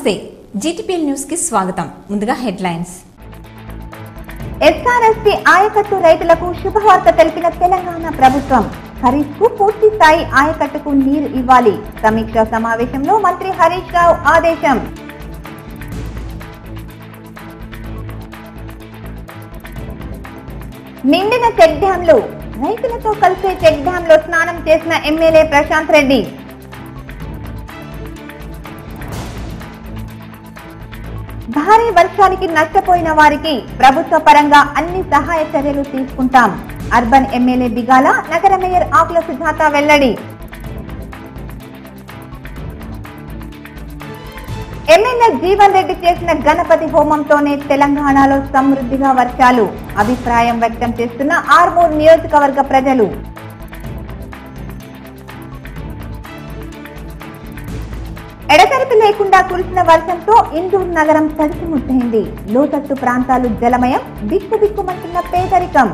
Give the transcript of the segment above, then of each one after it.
నమస్తే GTPL news కి స్వాగతం. ముందుగా హెడ్లైన్స్. ఎస్ఆర్ఎస్పీ ఆయకట్టు రైతులకు శుభవార్త తెలిపిన తెలంగాణ ప్రభుత్వం. ఖరీఫ్ కు పూర్తి స్థాయి ఆయకట్టుకు నీరు ఇవ్వాలి. సమీక్షా సమావేశంలో మంత్రి హరీష్ రావు ఆదేశం. నిండిన చెక్ డ్యాంలు. రైతులతో కలిసే చెక్ డ్యాం లో స్నానం చేసిన ఎమ్మెల్యే ప్రశాంత్ రెడ్డి. భారీ వర్షానికి నష్టపోయిన వారికి ప్రభుత్వ పరంగా అన్ని సహాయ చర్యలు తీసుకుంటాం. అర్బన్ ఎమ్మెల్యే బిగాల, నగర మేయర్ ఆకుల సుజాత వెల్లడి. ఎమ్మెల్యే జీవన్ రెడ్డి చేసిన గణపతి హోమంతోనే తెలంగాణలో సమృద్ధిగా వర్షాలు అభిప్రాయం వ్యక్తం చేస్తున్న ఆర్మూర్ నియోజకవర్గ ప్రజలు. ఎడతెరిపి లేకుండా కురిసిన వర్షంతో ఇందూరు నగరం తడిసిముద్దైంది. లోతట్టు ప్రాంతాలు జలమయం, బిక్కుబిక్కుమంటున్న పేదరికం.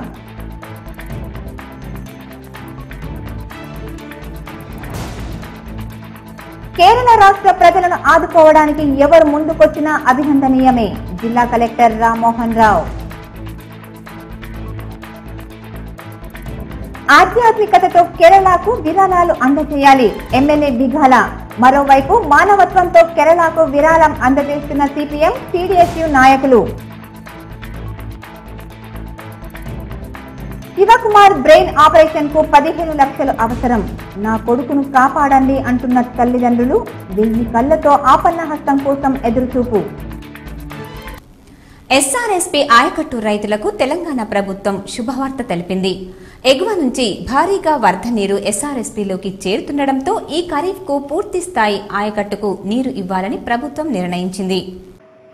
కేరళ రాష్ట్ర ప్రజలను ఆదుకోవడానికి ఎవరు ముందుకొచ్చినా అభినందనీయమే. జిల్లా కలెక్టర్ రామ్మోహన్ రావు. ఆధ్యాత్మికతతో కేరళకు విరాళాలు అందజేయాలి. ఎమ్మెల్యే బిగాల. మరోవైపు మానవత్వంతో కేరళకు విరాళం అందజేస్తున్న సిపిఎం, టీడీఎస్యు నాయకులు. శివకుమార్ బ్రెయిన్ ఆపరేషన్ కు 15 లక్షలు అవసరం. నా కొడుకును కాపాడండి అంటున్న తల్లిదండ్రులు. 1000 కళ్లతో ఆపన్న హస్తం కోసం ఎదురుచూపు. ఎస్ఆర్ఎస్పీ ఆయకట్టు రైతులకు తెలంగాణ ప్రభుత్వం శుభవార్త తెలిపింది. ఎగువ నుంచి భారీగా వరద నీరు ఎస్ఆర్ఎస్పీలోకి చేరుతుండటంతో ఈ ఖరీఫ్ కు పూర్తి స్థాయి ఆయకట్టుకు నీరు ఇవ్వాలని ప్రభుత్వం నిర్ణయించింది.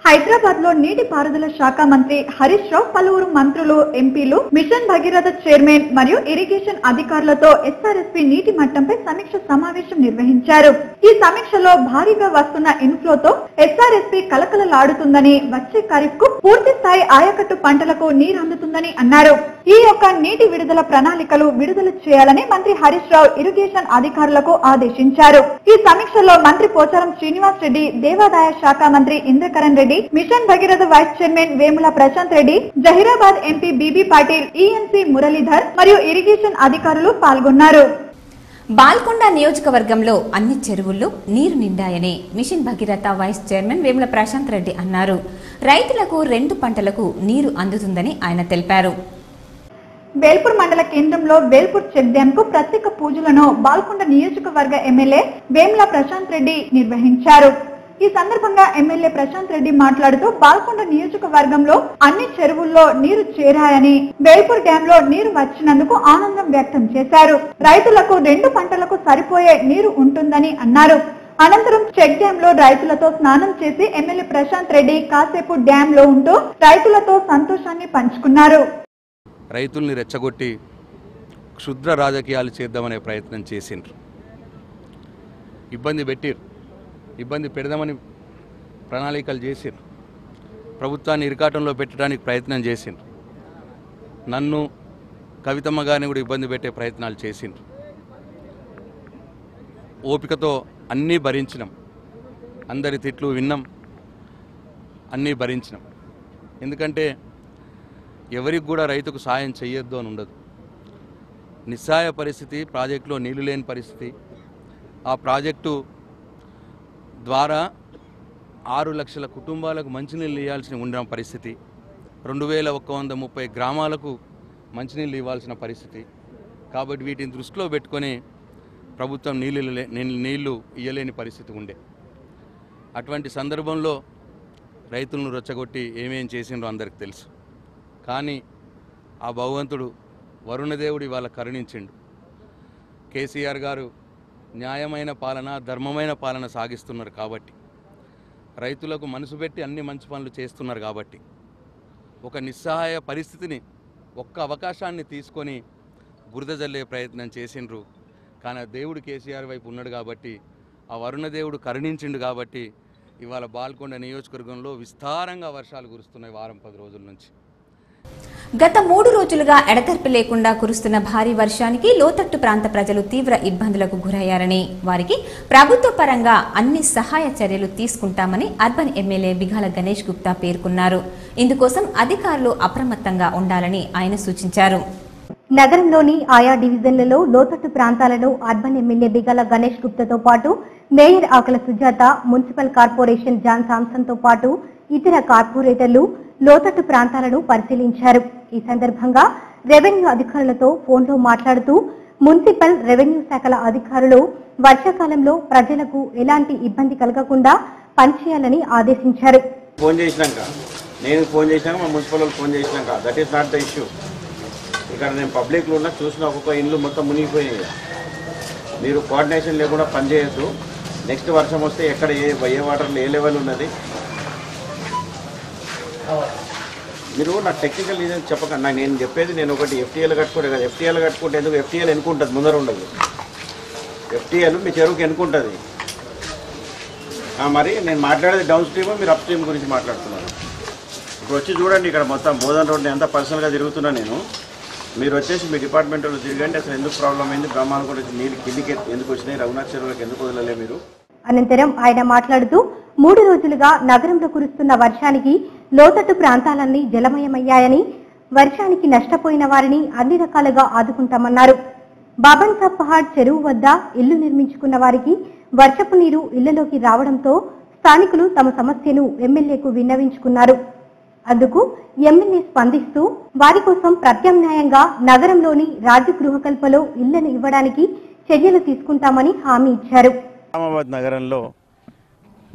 హైదరాబాద్ లో నీటిపారుదల శాఖ మంత్రి హరీష్ రావు, పలువురు మంత్రులు, ఎంపీలు, మిషన్ భగీరథ చైర్మన్ మరియు ఇరిగేషన్ అధికారులతో ఎస్ఆర్ఎస్పీ నీటి మట్టంపై సమీక్ష సమావేశం నిర్వహించారు. ఈ సమీక్షలో భారీగా వస్తున్న ఇన్ఫ్లోతో ఎస్ఆర్ఎస్పీ కలకలలాడుతుందని, వచ్చే ఖరీఫ్ కు పూర్తి స్థాయి ఆయకట్టు పంటలకు నీరు అందుతుందని అన్నారు. ఈ యొక్క నీటి విడుదల ప్రణాళికలు విడుదల చేయాలని మంత్రి హరీష్ రావు ఇరిగేషన్ అధికారులకు ఆదేశించారు. ఈ సమీక్షలో మంత్రి పోచారం శ్రీనివాస్ రెడ్డి, దేవాదాయ శాఖ మంత్రి Indrakaran Reddy, mission Bhagiratha vice chairman Vemula Prashanth Reddy, Zaheerabad MP BB Patil, ENC Muralidhar మరియు ఇరిగేషన్ అధికారులు పాల్గొన్నారు. బాల్కొండ నియోజకవర్గంలో అన్ని చెరువుల్లో నీరు నిండాయని mission Bhagiratha vice chairman Vemula Prashanth Reddy అన్నారు. రైతులకు 2 పంటలకు నీరు అందుతుందని ఆయన తెలిపారు. వేల్పూర్ మండల కేంద్రంలో వేల్పూర్ చెక్ డ్యాం కు ప్రత్యేక పూజలను బాల్కొండ నియోజకవర్గ ఎమ్మెల్యే వేముల ప్రశాంత్ రెడ్డి నిర్వహించారు. ఈ సందర్భంగా ఎమ్మెల్యే ప్రశాంత్ రెడ్డి మాట్లాడుతూ బాల్కొండ నియోజకవర్గంలో అన్ని చెరువుల్లో నీరు చేరాయని, వేల్పూర్ డ్యాం లో నీరు వచ్చినందుకు ఆనందం వ్యక్తం చేశారు. రైతులకు 2 పంటలకు సరిపోయే నీరు ఉంటుందని అన్నారు. అనంతరం చెక్ డ్యాం లో రైతులతో స్నానం చేసి ఎమ్మెల్యే ప్రశాంత్ రెడ్డి కాసేపు డ్యాం లో ఉంటూ రైతులతో సంతోషాన్ని పంచుకున్నారు. రైతుల్ని రెచ్చగొట్టి క్షుద్ర రాజకీయాలు చేద్దామనే ప్రయత్నం చేసిండ్రు. ఇబ్బంది పెడదామని ప్రణాళికలు చేసిండ్రు. ప్రభుత్వాన్ని ఇరకాటంలో పెట్టడానికి ప్రయత్నం చేసిండ్రు. నన్ను, కవితమ్మ గారిని కూడా ఇబ్బంది పెట్టే ప్రయత్నాలు చేసిండ్రు. ఓపికతో అన్నీ భరించినాం. అందరి తిట్లు విన్నాం, అన్నీ భరించినాం. ఎందుకంటే ఎవరికి కూడా రైతుకు సాయం చేయొద్దు అని ఉండదు. నిస్సాయ పరిస్థితి, ప్రాజెక్టులో నీళ్లు లేని పరిస్థితి. ఆ ప్రాజెక్టు ద్వారా 6 లక్షల కుటుంబాలకు మంచినీళ్ళు ఇవ్వాల్సిన ఉన్న పరిస్థితి, 2130 గ్రామాలకు మంచినీళ్ళు ఇవ్వాల్సిన పరిస్థితి. కాబట్టి వీటిని దృష్టిలో పెట్టుకొని ప్రభుత్వం నీళ్లు ఇవ్వలేని పరిస్థితి ఉండే. అటువంటి సందర్భంలో రైతులను రెచ్చగొట్టి ఏమేం చేసిండ్రో అందరికి తెలుసు. కానీ ఆ భగవంతుడు వరుణదేవుడు ఇవాళ కరుణించిండు. కేసీఆర్ గారు న్యాయమైన పాలన, ధర్మమైన పాలన సాగిస్తున్నారు కాబట్టి, రైతులకు మనసు పెట్టి అన్ని మంచి పనులు చేస్తున్నారు కాబట్టి, ఒక నిస్సహాయ పరిస్థితిని, ఒక్క అవకాశాన్ని తీసుకొని బురద జల్లే ప్రయత్నం చేసిండ్రు. కానీ దేవుడు కేసీఆర్ వైపు ఉన్నాడు కాబట్టి, ఆ వరుణదేవుడు కరుణించిండు కాబట్టి ఇవాళ బాల్కొండ నియోజకవర్గంలో విస్తారంగా వర్షాలు కురుస్తున్నాయి వారం 10 రోజుల నుంచి. గత 3 రోజులుగా ఎడతెరిపి లేకుండా కురుస్తున్న భారీ వర్షానికి లోతట్టు ప్రాంత ప్రజలు తీవ్ర ఇబ్బందులకు గురయ్యారని, వారికి ప్రభుత్వ పరంగా అన్ని సహాయ చర్యలు తీసుకుంటామని అర్బన్ ఎమ్మెల్యే బిగాల గణేష్ గుప్తా పేర్కొన్నారు. ఇందుకోసం అధికారులు అప్రమత్తంగా ఉండాలని ఆయన సూచించారు. నగరంలోని ఆయా డివిజన్లలో లోతట్టు ప్రాంతాలను అర్బన్ ఎమ్మెల్యే బిగాల గణేష్ గుప్తాతో పాటు mayor Akula Sujatha, municipal corporation John Samson తో పాటు ఇతర కార్పొరేటర్లు లోతట్టు ప్రాంతాలను పరిశీలించారు. ఈ సందర్భంగా రెవెన్యూ అధికారులతో ఫోన్లో మాట్లాడుతూ మున్సిపల్ రెవెన్యూ శాఖల అధికారులు వర్షాకాలంలో ప్రజలకు ఎలాంటి ఇబ్బంది కలగకుండా పనిచేయాలని ఆదేశించారు. ఫోన్ చేసినాక మా మున్సిపల్ వాళ్ళు ఫోన్ చేసినాక that is not the issue. ఇక్కడ నేను పబ్లిక్లో ఉన్న చూసిన ఒక్కొక్క ఇండ్లు మొత్తం మునిగిపోయినాయి. మీరు కోఆర్డినేషన్ లేకుండా పనిచేయద్దు. నెక్స్ట్ వర్షం వస్తే ఎక్కడ ఏ వాటర్లో ఏ లెవెల్ ఉన్నది మీరు నా టెక్నికల్ రీజన్ చెప్పకండి. నేను చెప్పేది నేను ఒకటి ఎఫ్టీఎల్ కట్టుకుంటే కదా, ఎఫ్టీఎల్ కట్టుకుంటే ఎందుకు ఎఫ్టీఎల్ ఎన్నుకుంటుంది, ముందర ఉండదు. ఎఫ్టీఎల్ మీ చెరువుకి ఎన్నుకుంటుంది. మరి నేను మాట్లాడేది డౌన్ స్ట్రీమ్, మీరు అప్ స్ట్రీమ్ గురించి మాట్లాడుతున్నాను. ఇప్పుడు వచ్చి చూడండి, ఇక్కడ మొత్తం బోధన్ రోడ్ని ఎంత పర్సనల్గా తిరుగుతున్నా నేను. మీరు వచ్చేసి మీ డిపార్ట్మెంట్లో తిరగండి, అసలు ఎందుకు ప్రాబ్లం అయింది, బ్రహ్మాండం కూడా నీళ్ళు కిందికి ఎందుకు వచ్చినాయి, రఘునాథ్ చెరువులకు ఎందుకు వదలలే మీరు. అనంతరం ఆయన మాట్లాడుతూ 3 రోజులుగా నగరంలో కురుస్తున్న వర్షానికి లోతట్టు ప్రాంతాలన్నీ జలమయమయ్యాయని, వర్షానికి నష్టపోయిన వారిని అన్ని రకాలుగా ఆదుకుంటామన్నారు. బాబన్ సాబ్ పహాడ్ చెరువు వద్ద ఇల్లు నిర్మించుకున్న వారికి వర్షపు నీరు ఇళ్లలోకి రావడంతో స్థానికులు తమ సమస్యను ఎమ్మెల్యేకు విన్నవించుకున్నారు. అందుకు ఎమ్మెల్యే స్పందిస్తూ వారి కోసం ప్రత్యామ్నాయంగా నగరంలోని రాజగృహకల్పలో ఇళ్లను ఇవ్వడానికి చర్యలు తీసుకుంటామని హామీ ఇచ్చారు. నిజామాబాద్ నగరంలో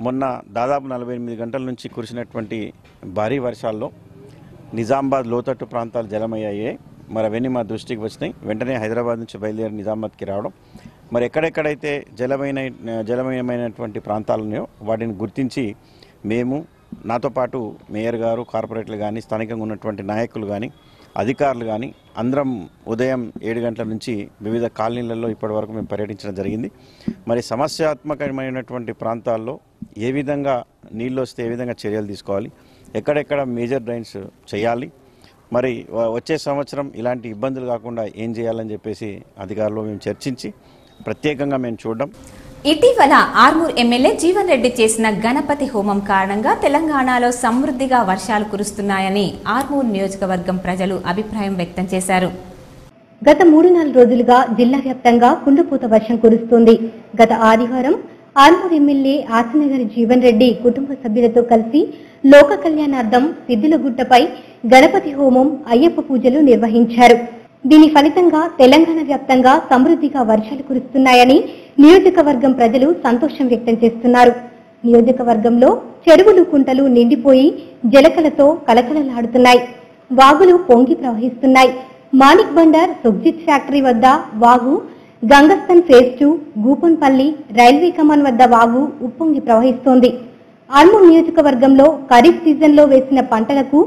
మొన్న దాదాపు 48 గంటల నుంచి కురిసినటువంటి భారీ వర్షాల్లో నిజామాబాద్ లోతట్టు ప్రాంతాలు జలమయ్యాయి. మరి అవన్నీ మా దృష్టికి వచ్చినాయి. వెంటనే హైదరాబాద్ నుంచి బయలుదేరి నిజామాబాద్కి రావడం, మరి ఎక్కడెక్కడైతే జలమయమైనటువంటి ప్రాంతాలు ఉన్నాయో వాటిని గుర్తించి మేము, నాతో పాటు మేయర్ గారు, కార్పొరేటర్లు కానీ, స్థానికంగా ఉన్నటువంటి నాయకులు కానీ, అధికారులు కానీ అందరం ఉదయం 7 గంటల నుంచి వివిధ కాలనీలలో ఇప్పటి వరకు మేము పర్యటించడం జరిగింది. మరి సమస్యాత్మకమైనటువంటి ప్రాంతాల్లో ఏ విధంగా నీళ్ళు వస్తే ఏ విధంగా చర్యలు తీసుకోవాలి, ఎక్కడెక్కడ మేజర్ డ్రైన్స్ చేయాలి, మరి వచ్చే సంవత్సరం ఇలాంటి ఇబ్బందులు కాకుండా ఏం చేయాలని చెప్పేసి అధికారులు మేము చర్చించి ప్రత్యేకంగా మేము చూడడం. ఇటీవల ఆర్మూర్ ఎమ్మెల్యే జీవన్ రెడ్డి చేసిన గణపతి హోమం కారణంగా తెలంగాణలో సమృద్ధిగా వర్షాలు కురుస్తున్నాయని ఆర్మూర్ నియోజకవర్గం ప్రజలు అభిప్రాయం వ్యక్తం చేశారు. గత 3-4 రోజులుగా జిల్లా వ్యాప్తంగా కుండపోత వర్షం కురుస్తోంది. గత ఆదివారం ఆర్మూర్ ఎమ్మెల్యే ఆశనగర్ జీవన్ రెడ్డి కుటుంబ సభ్యులతో కలిసి లోక కళ్యాణార్థం సిద్దులగుట్టపై గణపతి హోమం, అయ్యప్ప పూజలు నిర్వహించారు. దీని ఫలితంగా తెలంగాణ వ్యాప్తంగా సమృద్ధిగా వర్షాలు కురుస్తున్నాయని నియోజకవర్గం ప్రజలు సంతోషం వ్యక్తం చేస్తున్నారు. నియోజకవర్గంలో చెరువులు, కుంటలు నిండిపోయి జలకలతో కలకలలాడుతున్నాయి. వాగులు పొంగి ప్రవహిస్తున్నాయి. మాణిక్ బండార్ సుగ్జిత్ ఫ్యాక్టరీ వద్ద వాగు, గంగస్థన్ ఫేజ్ 2, గూపన్పల్లి రైల్వే కమాన్ వద్ద వాగు ఉప్పొంగి ప్రవహిస్తోంది. ఆర్మూర్ నియోజకవర్గంలో ఖరీఫ్ సీజన్లో వేసిన పంటలకు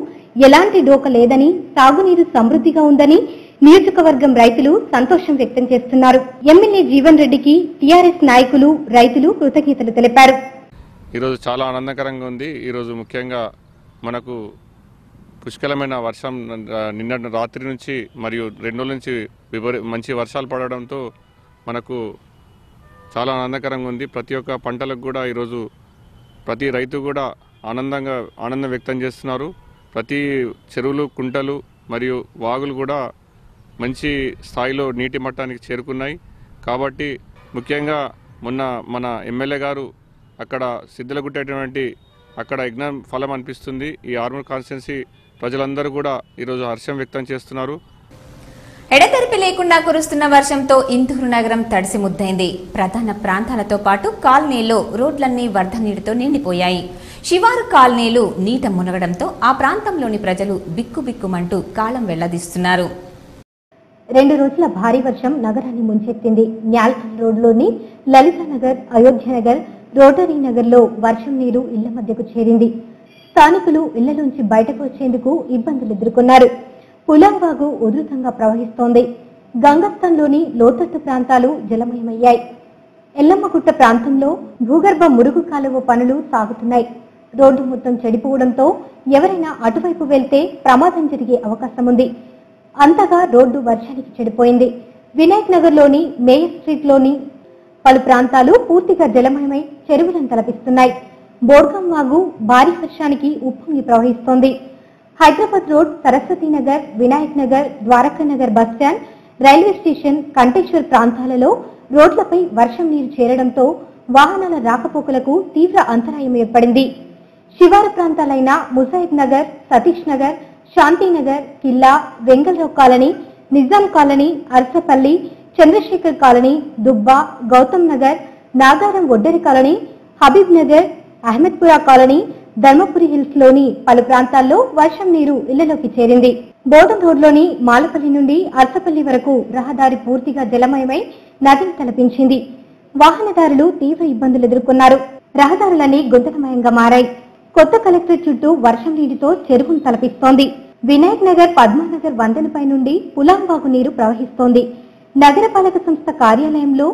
ఎలాంటి డోక లేదని, సాగునీరు సమృద్ధిగా ఉందని నియోజకవర్గం రైతులు సంతోషం వ్యక్తం చేస్తున్నారు. ఎమ్మెల్యే జీవన్ రెడ్డికి టీఆర్ఎస్ నాయకులు, రైతులు కృతజ్ఞతలు తెలిపారు. ఈరోజు చాలా ఆనందకరంగా ఉంది. ఈరోజు ముఖ్యంగా మనకు పుష్కలమైన వర్షం నిన్న రాత్రి నుంచి మరియు 2 రోజుల నుంచి మంచి వర్షాలు పడడంతో మనకు చాలా ఆనందకరంగా ఉంది. ప్రతి ఒక్క పంటలకు కూడా ఈరోజు ప్రతి రైతు కూడా ఆనందం వ్యక్తం చేస్తున్నారు. ప్రతి చెరువులు, కుంటలు మరియు వాగులు కూడా మంచి స్థాయిలో నీటి మట్టానికి చేరుకున్నాయి. కాబట్టి ముఖ్యంగా మొన్న మన ఎమ్మెల్యే గారు అక్కడ సిద్ధులగుట్టేటువంటి అక్కడ యజ్ఞం ఫలం అనిపిస్తుంది. ఈ ఆర్మూర్ కాన్స్టిట్యున్సీ ప్రజలందరూ కూడా ఈరోజు హర్షం వ్యక్తం చేస్తున్నారు. ఎడతెరిపి లేకుండా కురుస్తున్న వర్షంతో ఇందూరు నగరం తడిసి ముద్దైంది. ప్రధాన ప్రాంతాలతో పాటు కాలనీల్లో రోడ్లన్నీ వరద నీటితో నిండిపోయాయి. శివారు కాలనీలు నీట మునగడంతో ఆ ప్రాంతంలోని ప్రజలు బిక్కుబిక్కుమంటూ కాలం వెళ్లదీస్తున్నారు. 2 రోజుల భారీ వర్షం నగరాన్ని ముంచెత్తింది. న్యాల్కల్ రోడ్లోని లలితానగర్, అయోధ్యనగర్, రోటరీ నగర్లో వర్షం నీరు ఇళ్ల మధ్యకు చేరింది. స్థానికులు ఇళ్లలోంచి బయటకు వచ్చేందుకు ఇబ్బందులు ఎదుర్కొన్నారు. పులాంవాగు ఉధృతంగా ప్రవహిస్తోంది. గంగస్థంలోని లోతట్టు ప్రాంతాలు జలమయమయ్యాయి. ఎల్లమ్మగుట్ట ప్రాంతంలో భూగర్భ మురుగు కాలువ పనులు సాగుతున్నాయి. రోడ్డు మొత్తం చెడిపోవడంతో ఎవరైనా అటువైపు వెళ్తే ప్రమాదం జరిగే అవకాశం ఉంది. అంతగా రోడ్డు వర్షానికి చెడిపోయింది. వినాయక్ నగర్లోని మేయర్ స్ట్రీట్లోని పలు ప్రాంతాలు పూర్తిగా జలమయమై చెరువులను తలపిస్తున్నాయి. బోర్గం వాగు భారీ వర్షానికి ఉప్పొంగి ప్రవహిస్తోంది. Hyderabad road, Saraswati Nagar, Vinayak Nagar, Dwaraka Nagar bus stand, railway station, Kanteshwar ప్రాంతాలలో రోడ్లపై వర్షం నీరు చేరడంతో వాహనాల రాకపోకలకు తీవ్ర అంతరాయం ఏర్పడింది. శివారు ప్రాంతాలైన Musaid Nagar, Satish Nagar, Shantinagar, Killa, Vengalrao colony, Nizam colony, Arsapalli, Chandrashekar colony, Dubba, Gautam Nagar, Nagaram Oddari colony, Habib Nagar, Ahmadpura colony, Dharmapuri hills లోని పలు ప్రాంతాల్లో వర్షం నీరు ఇళ్లలోకి చేరింది. బోధన్ రోడ్లోని మాలపల్లి నుండి అర్సపల్లి వరకు రహదారి పూర్తిగా జలమయమై నదిని తలపించింది. వాహనదారులు తీవ్ర ఇబ్బందులు ఎదుర్కొన్నారు. రహదారులన్నీ గుంతలమయంగా మారాయి. కొత్త కలెక్టరేట్ చుట్టూ వర్షం నీటితో చెరువును తలపిస్తోంది. వినాయక్ నగర్, పద్మానగర్ వంతెనపై నుండి పులాంబాగు నీరు ప్రవహిస్తోంది. నగరపాలక సంస్థ కార్యాలయంలో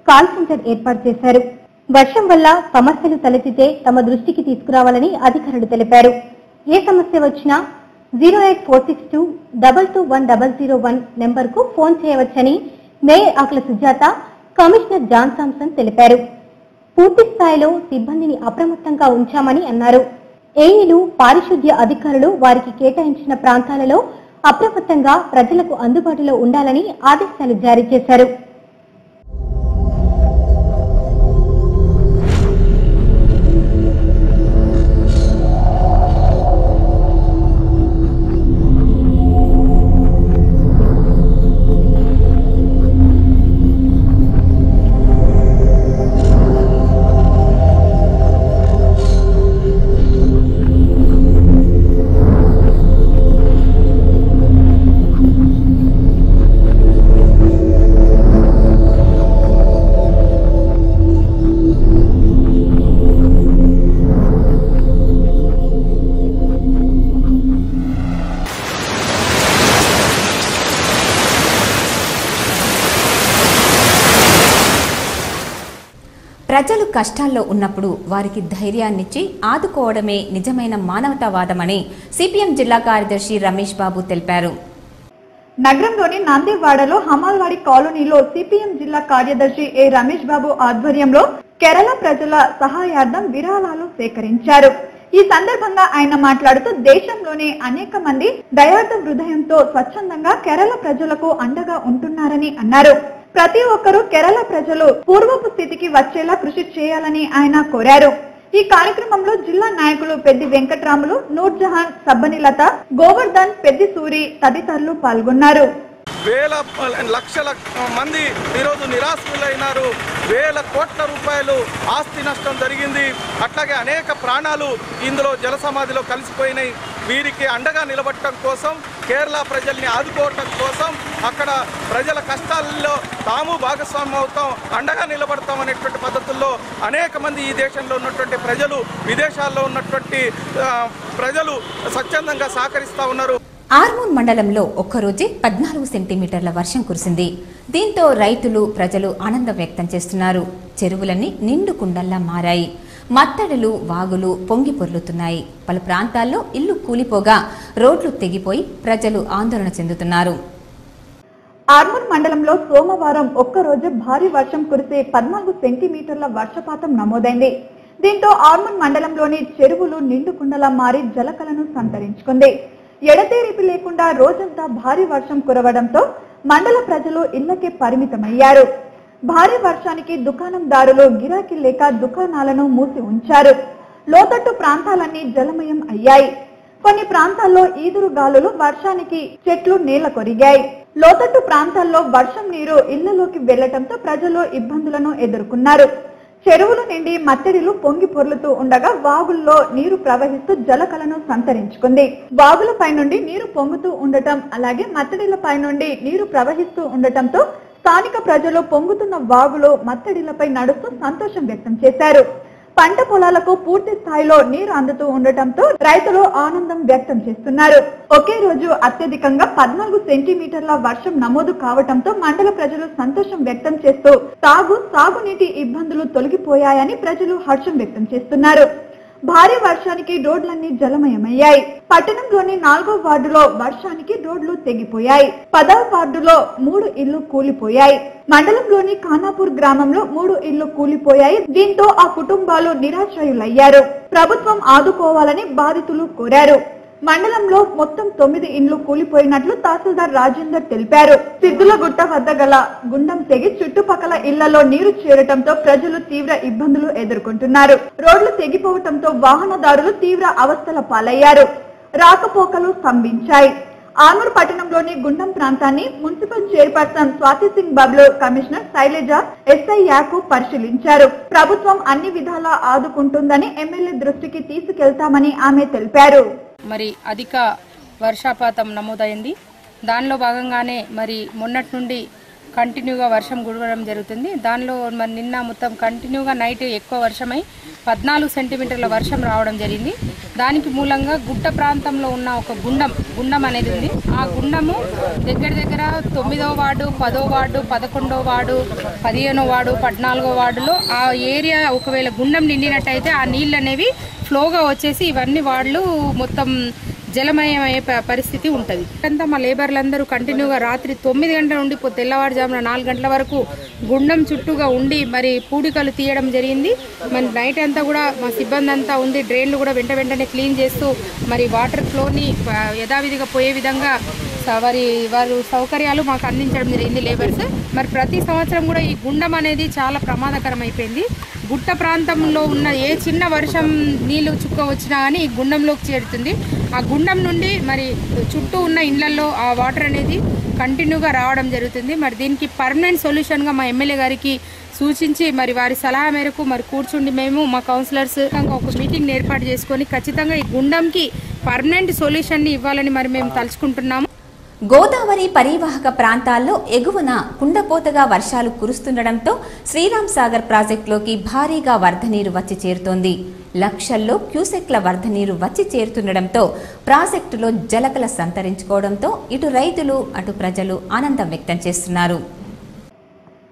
కాల్ సెంటర్ ఏర్పాటు చేశారు. వర్షం వల్ల సమస్యలు తలెత్తితే తమ దృష్టికి తీసుకురావాలని అధికారులు తెలిపారు. ఏ సమస్య వచ్చినా 08462221001 నెంబర్కు ఫోన్ చేయవచ్చని mayor Akula Sujatha, commissioner John Samson తెలిపారు. పూర్తి స్థాయిలో సిబ్బందిని అప్రమత్తంగా ఉంచామని అన్నారు. ఏఈలు, పారిశుద్ధ్య అధికారులు వారికి కేటాయించిన ప్రాంతాలలో అప్రమత్తంగా ప్రజలకు అందుబాటులో ఉండాలని ఆదేశాలు జారీ చేశారు. ప్రజలు కష్టాల్లో ఉన్నప్పుడు వారికి ధైర్యాన్నిచ్చి ఆదుకోవడమే నిజమైన మానవతావాదమని సిపిఎం జిల్లా కార్యదర్శి రమేష్ బాబు తెలిపారు. నగరంలోని నాందేవాడలో హమాల్వాడి కాలనీలో సిపిఎం జిల్లా కార్యదర్శి ఏ రమేష్ బాబు ఆధ్వర్యంలో కేరళ ప్రజల సహాయార్థం విరాళాలు సేకరించారు. ఈ సందర్భంగా ఆయన మాట్లాడుతూ దేశంలోనే అనేక మంది దయార్థ హృదయంతో స్వచ్ఛందంగా కేరళ ప్రజలకు అండగా ఉంటున్నారని అన్నారు. ప్రతి ఒక్కరూ కేరళ ప్రజలు పూర్వపు స్థితికి వచ్చేలా కృషి చేయాలని ఆయన కోరారు. ఈ కార్యక్రమంలో జిల్లా నాయకులు పెద్ది వెంకట్రాములు, నూర్జహాన్, సబ్బనిలత, గోవర్ధన్, పెద్ది సూరి తదితరులు పాల్గొన్నారు. వేల లక్షల మంది ఈరోజు నిరాశ్రులైనారు. వేల కోట్ల రూపాయలు ఆస్తి నష్టం జరిగింది. అట్లాగే అనేక ప్రాణాలు ఇందులో జల సమాధిలో కలిసిపోయినాయి. వీరికి అండగా నిలబడటం కోసం, కేరళ ప్రజల్ని ఆదుకోవటం కోసం, అక్కడ ప్రజల కష్టాల్లో తాము భాగస్వామ్యం అవుతాం, అండగా నిలబడతాం అనేటువంటి పద్ధతుల్లో అనేక మంది ఈ దేశంలో ఉన్నటువంటి ప్రజలు, విదేశాల్లో ఉన్నటువంటి ప్రజలు స్వచ్ఛందంగా సహకరిస్తూ ఉన్నారు. ఆర్మూర్ మండలంలో ఒక్కరోజే 14 సెంటీమీటర్ల వర్షం కురిసింది. దీంతో రైతులు, ప్రజలు ఆనందం వ్యక్తం చేస్తున్నారు. చెరువులన్నీ నిండు కుండల్లా మారాయి. మత్తడులు, వాగులు పొంగి పొర్లుతున్నాయి. పలు ప్రాంతాల్లో ఇల్లు కూలిపోగా రోడ్లు తెగిపోయి ప్రజలు ఆందోళన చెందుతున్నారు. ఆర్మూర్ మండలంలో సోమవారం ఒక్కరోజు భారీ వర్షం కురిసి 14 సెంటీమీటర్ల వర్షపాతం నమోదైంది. దీంతో ఆర్మూర్ మండలంలోని చెరువులు నిండు కుండలా మారి జలకలను సంతరించుకుంది. ఎడతెరిపి లేకుండా రోజంతా భారీ వర్షం కురవడంతో మండల ప్రజలు ఇళ్లకే పరిమితమయ్యారు. భారీ వర్షానికి దుకాణందారులు గిరాకీ లేక దుకాణాలను మూసి ఉంచారు. లోతట్టు ప్రాంతాలన్నీ జలమయం అయ్యాయి. కొన్ని ప్రాంతాల్లో ఈదురు గాలులు వర్షానికి చెట్లు నేల కొరిగాయి. లోతట్టు ప్రాంతాల్లో వర్షం నీరు ఇళ్లలోకి వెళ్లటంతో ప్రజలు ఇబ్బందులను ఎదుర్కొన్నారు. చెరువులు నిండి మత్తడిలు పొంగి పొర్లుతూ ఉండగా వాగుల్లో నీరు ప్రవహిస్తూ జలకలను సంతరించుకుంది. వాగులపై నుండి నీరు పొంగుతూ ఉండటం, అలాగే మత్తడిలపై నుండి నీరు ప్రవహిస్తూ ఉండటంతో స్థానిక ప్రజలు పొంగుతున్న వాగులు, మత్తడిలపై నడుస్తూ సంతోషం వ్యక్తం చేశారు. పంట పొలాలకు పూర్తి స్థాయిలో నీరు అందుతూ ఉండటంతో రైతులు ఆనందం వ్యక్తం చేస్తున్నారు. ఒకే రోజు అత్యధికంగా 14 సెంటీమీటర్ల వర్షం నమోదు కావడంతో మండల ప్రజలు సంతోషం వ్యక్తం చేస్తూ సాగునీటి ఇబ్బందులు తొలగిపోయాయని ప్రజలు హర్షం వ్యక్తం చేస్తున్నారు. భారీ వర్షానికి రోడ్లన్నీ జలమయమయ్యాయి. పట్టణంలోని 4వ వార్డులో వర్షానికి రోడ్లు తెగిపోయాయి. 10వ వార్డులో 3 ఇళ్లు కూలిపోయాయి. మండలంలోని ఖానాపూర్ గ్రామంలో 3 ఇళ్లు కూలిపోయాయి. దీంతో ఆ కుటుంబాలు నిరాశ్రయులయ్యారు. ప్రభుత్వం ఆదుకోవాలని బాధితులు కోరారు. మండలంలో మొత్తం 9 ఇండ్లు కూలిపోయినట్లు తహసీల్దార్ రాజేందర్ తెలిపారు. సిద్దులగుట్ట వద్ద గల గుండం తెగి చుట్టుపక్కల ఇళ్లలో నీరు చేరటంతో ప్రజలు తీవ్ర ఇబ్బందులు ఎదుర్కొంటున్నారు. రోడ్లు తెగిపోవటంతో వాహనదారులు తీవ్ర అవస్థల పాలయ్యారు. రాకపోకలు స్తంభించాయి. ఆర్మూర్ పట్టణంలోని గుండం ప్రాంతాన్ని municipal chairperson Swathi Singh Bablu, commissioner Sailaja, SI Yaku పరిశీలించారు. ప్రభుత్వం అన్ని విధాలా ఆదుకుంటుందని ఎమ్మెల్యే దృష్టికి తీసుకెళ్తామని ఆమె తెలిపారు. మరి అధిక వర్షపాతం నమోదైంది. దానిలో భాగంగానే మరి మొన్నటి నుండి కంటిన్యూగా వర్షం కురవడం జరుగుతుంది. దానిలో మరి నిన్న మొత్తం కంటిన్యూగా నైట్ ఎక్కువ వర్షమై 14 సెంటీమీటర్ల వర్షం రావడం జరిగింది. దానికి మూలంగా గుట్ట ప్రాంతంలో ఉన్న ఒక గుండం అనేది ఉంది. ఆ గుండము దగ్గర 9వ వార్డు, 10వ వార్డు, 11వ వార్డు, 15వ వార్డు, 14వ వార్డులో ఆ ఏరియా ఒకవేళ గుండం నిండినట్టయితే ఆ నీళ్ళు అనేవి ఫ్లోగా వచ్చేసి ఇవన్నీ వాళ్ళు మొత్తం జలమయమయ్యే పరిస్థితి ఉంటుంది. అంతా మా లేబర్లందరూ కంటిన్యూగా రాత్రి 9 గంటల నుండి తెల్లవారుజామున 4 గంటల వరకు గుండం చుట్టూగా ఉండి మరి పూడికలు తీయడం జరిగింది. మరి నైట్ అంతా కూడా మా సిబ్బంది అంతా ఉంది. డ్రైన్లు కూడా వెంటనే క్లీన్ చేస్తూ మరి వాటర్ ఫ్లోని యథావిధిగా పోయే విధంగా వారు సౌకర్యాలు మాకు అందించడం జరిగింది లేబర్స్. మరి ప్రతి సంవత్సరం కూడా ఈ గుండం అనేది చాలా ప్రమాదకరం అయిపోయింది. గుట్ట ప్రాంతంలో ఉన్న ఏ చిన్న వర్షం నీళ్ళు చుక్క వచ్చినా కానీ ఈ గుండంలోకి చేరుతుంది. ఆ గుండం నుండి మరి చుట్టూ ఉన్న ఇళ్లలో ఆ వాటర్ అనేది కంటిన్యూగా రావడం జరుగుతుంది. మరి దీనికి పర్మనెంట్ సొల్యూషన్గా మా ఎమ్మెల్యే గారికి సూచించి మరి వారి సలహా మేరకు మరి కూర్చుండి మేము మా కౌన్సిలర్స్ ఒక మీటింగ్ ఏర్పాటు చేసుకొని ఖచ్చితంగా ఈ గుండంకి పర్మనెంట్ సొల్యూషన్ని ఇవ్వాలని మరి మేము తలుచుకుంటున్నాము. గోదావరి పరివాహక ప్రాంతాల్లో ఎగువన కుండపోతగా వర్షాలు కురుస్తుండటంతో శ్రీరామ్ సాగర్ ప్రాజెక్టులోకి భారీగా వరద నీరు వచ్చి చేరుతోంది. లక్షల్లో క్యూసెక్ల వరద నీరు వచ్చి చేరుతుండటంతో ప్రాజెక్టులో జలకల సంతరించుకోవడంతో ఇటు రైతులు అటు ప్రజలు ఆనందం వ్యక్తం చేస్తున్నారు.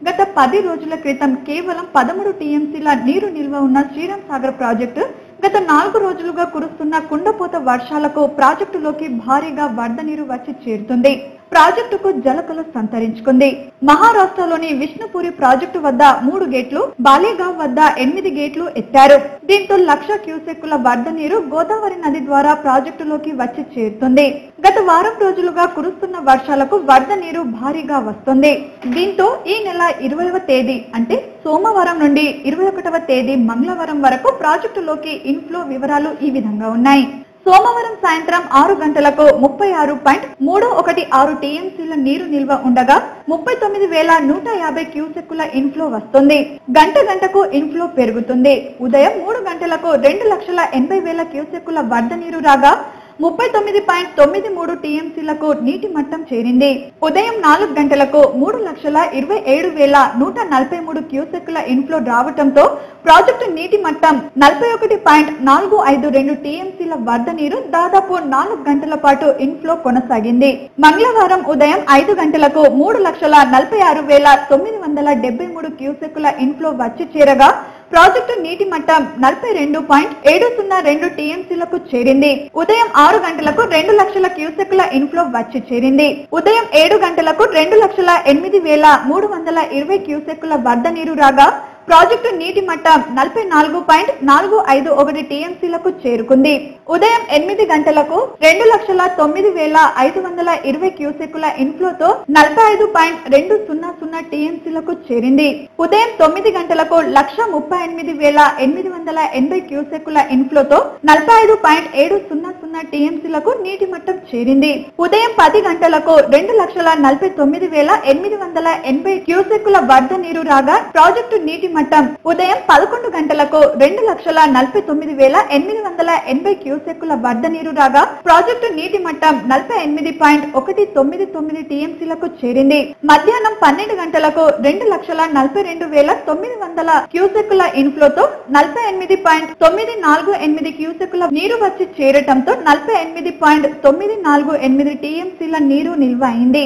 గత 10 రోజుల క్రితం కేవలం 13 టీఎంసీల నీరు నిల్వ ఉన్న శ్రీరామ్ సాగర్ ప్రాజెక్టు గత 4 రోజులుగా కురుస్తున్న కుండపోత వర్షాలకు ప్రాజెక్టులోకి భారీగా వరద నీరు వచ్చి చేరుతుంది. ప్రాజెక్టుకు జలకలు సంతరించుకుంది. మహారాష్ట్రలోని విష్ణుపురి ప్రాజెక్టు వద్ద 3 గేట్లు, బాలేగావ్ వద్ద 8 గేట్లు ఎత్తారు. దీంతో 1,00,000 క్యూసెక్కుల వరద నీరు గోదావరి నది ద్వారా ప్రాజెక్టులోకి వచ్చి చేరుతుంది. గత వారం రోజులుగా కురుస్తున్న వర్షాలకు వరద నీరు భారీగా వస్తుంది. దీంతో ఈ నెల 20వ తేదీ అంటే సోమవారం నుండి 21వ తేదీ మంగళవారం వరకు ప్రాజెక్టులోకి ఇన్ఫ్లో వివరాలు ఈ విధంగా ఉన్నాయి. సోమవారం సాయంత్రం 6 గంటలకు 36.316 టీఎంసీల నీరు నిల్వ ఉండగా 39,150 క్యూసెక్కుల ఇన్ఫ్లో వస్తుంది. గంటకు ఇన్ఫ్లో పెరుగుతుంది. ఉదయం 3 గంటలకు 2,80,000 క్యూసెక్కుల వరద నీరు రాగా 39.93 టీఎంసీలకు నీటి మట్టం చేరింది. ఉదయం 4 గంటలకు 3,27,143 క్యూసెక్కుల ఇన్ఫ్లో రావడంతో ప్రాజెక్టు నీటి మట్టం 41.452 టీఎంసీల వరద నీరు దాదాపు 4 గంటల పాటు ఇన్ఫ్లో కొనసాగింది. మంగళవారం ఉదయం 5 గంటలకు 3,46,973 క్యూసెక్కుల ఇన్ఫ్లో వచ్చి చేరగా ప్రాజెక్టు నీటి మట్టం 42.702 టీఎంసీలకు చేరింది. ఉదయం 6 గంటలకు 2,00,000 క్యూసెక్కుల ఇన్ఫ్లో వచ్చి చేరింది. ఉదయం 7 గంటలకు 2,08,320 క్యూసెక్కుల వరద నీరు రాగా ప్రాజెక్టు నీటి మట్టం 44.451 టీఎంసీలకు చేరుకుంది. ఉదయం 8 గంటలకు 2,09,520 క్యూసెక్కుల ఇన్ఫ్లోతో 45.200 టీఎంసీలకు చేరింది. ఉదయం 9 గంటలకు 1,38,880 క్యూసెక్కుల ఇన్ఫ్లోతో 45.700 టీఎంసీలకు నీటి మట్టం చేరింది. ఉదయం 10 గంటలకు 2,49,880 క్యూసెక్కుల వరద నీరు రాగా ప్రాజెక్టు నీటి మట్టం ఉదయం 11 గంటలకు 2,49,880 క్యూసెక్కుల వరద నీరు రాగా ప్రాజెక్టు నీటి మట్టం 48.199 టీఎంసీలకు చేరింది. మధ్యాహ్నం 12 గంటలకు 2,42,900 క్యూసెక్కుల ఇన్ఫ్లోతో 48.948 క్యూసెక్కుల నీరు వచ్చి చేరటంతో 48.948 టీఎంసీల నీరు నిల్వ అయింది.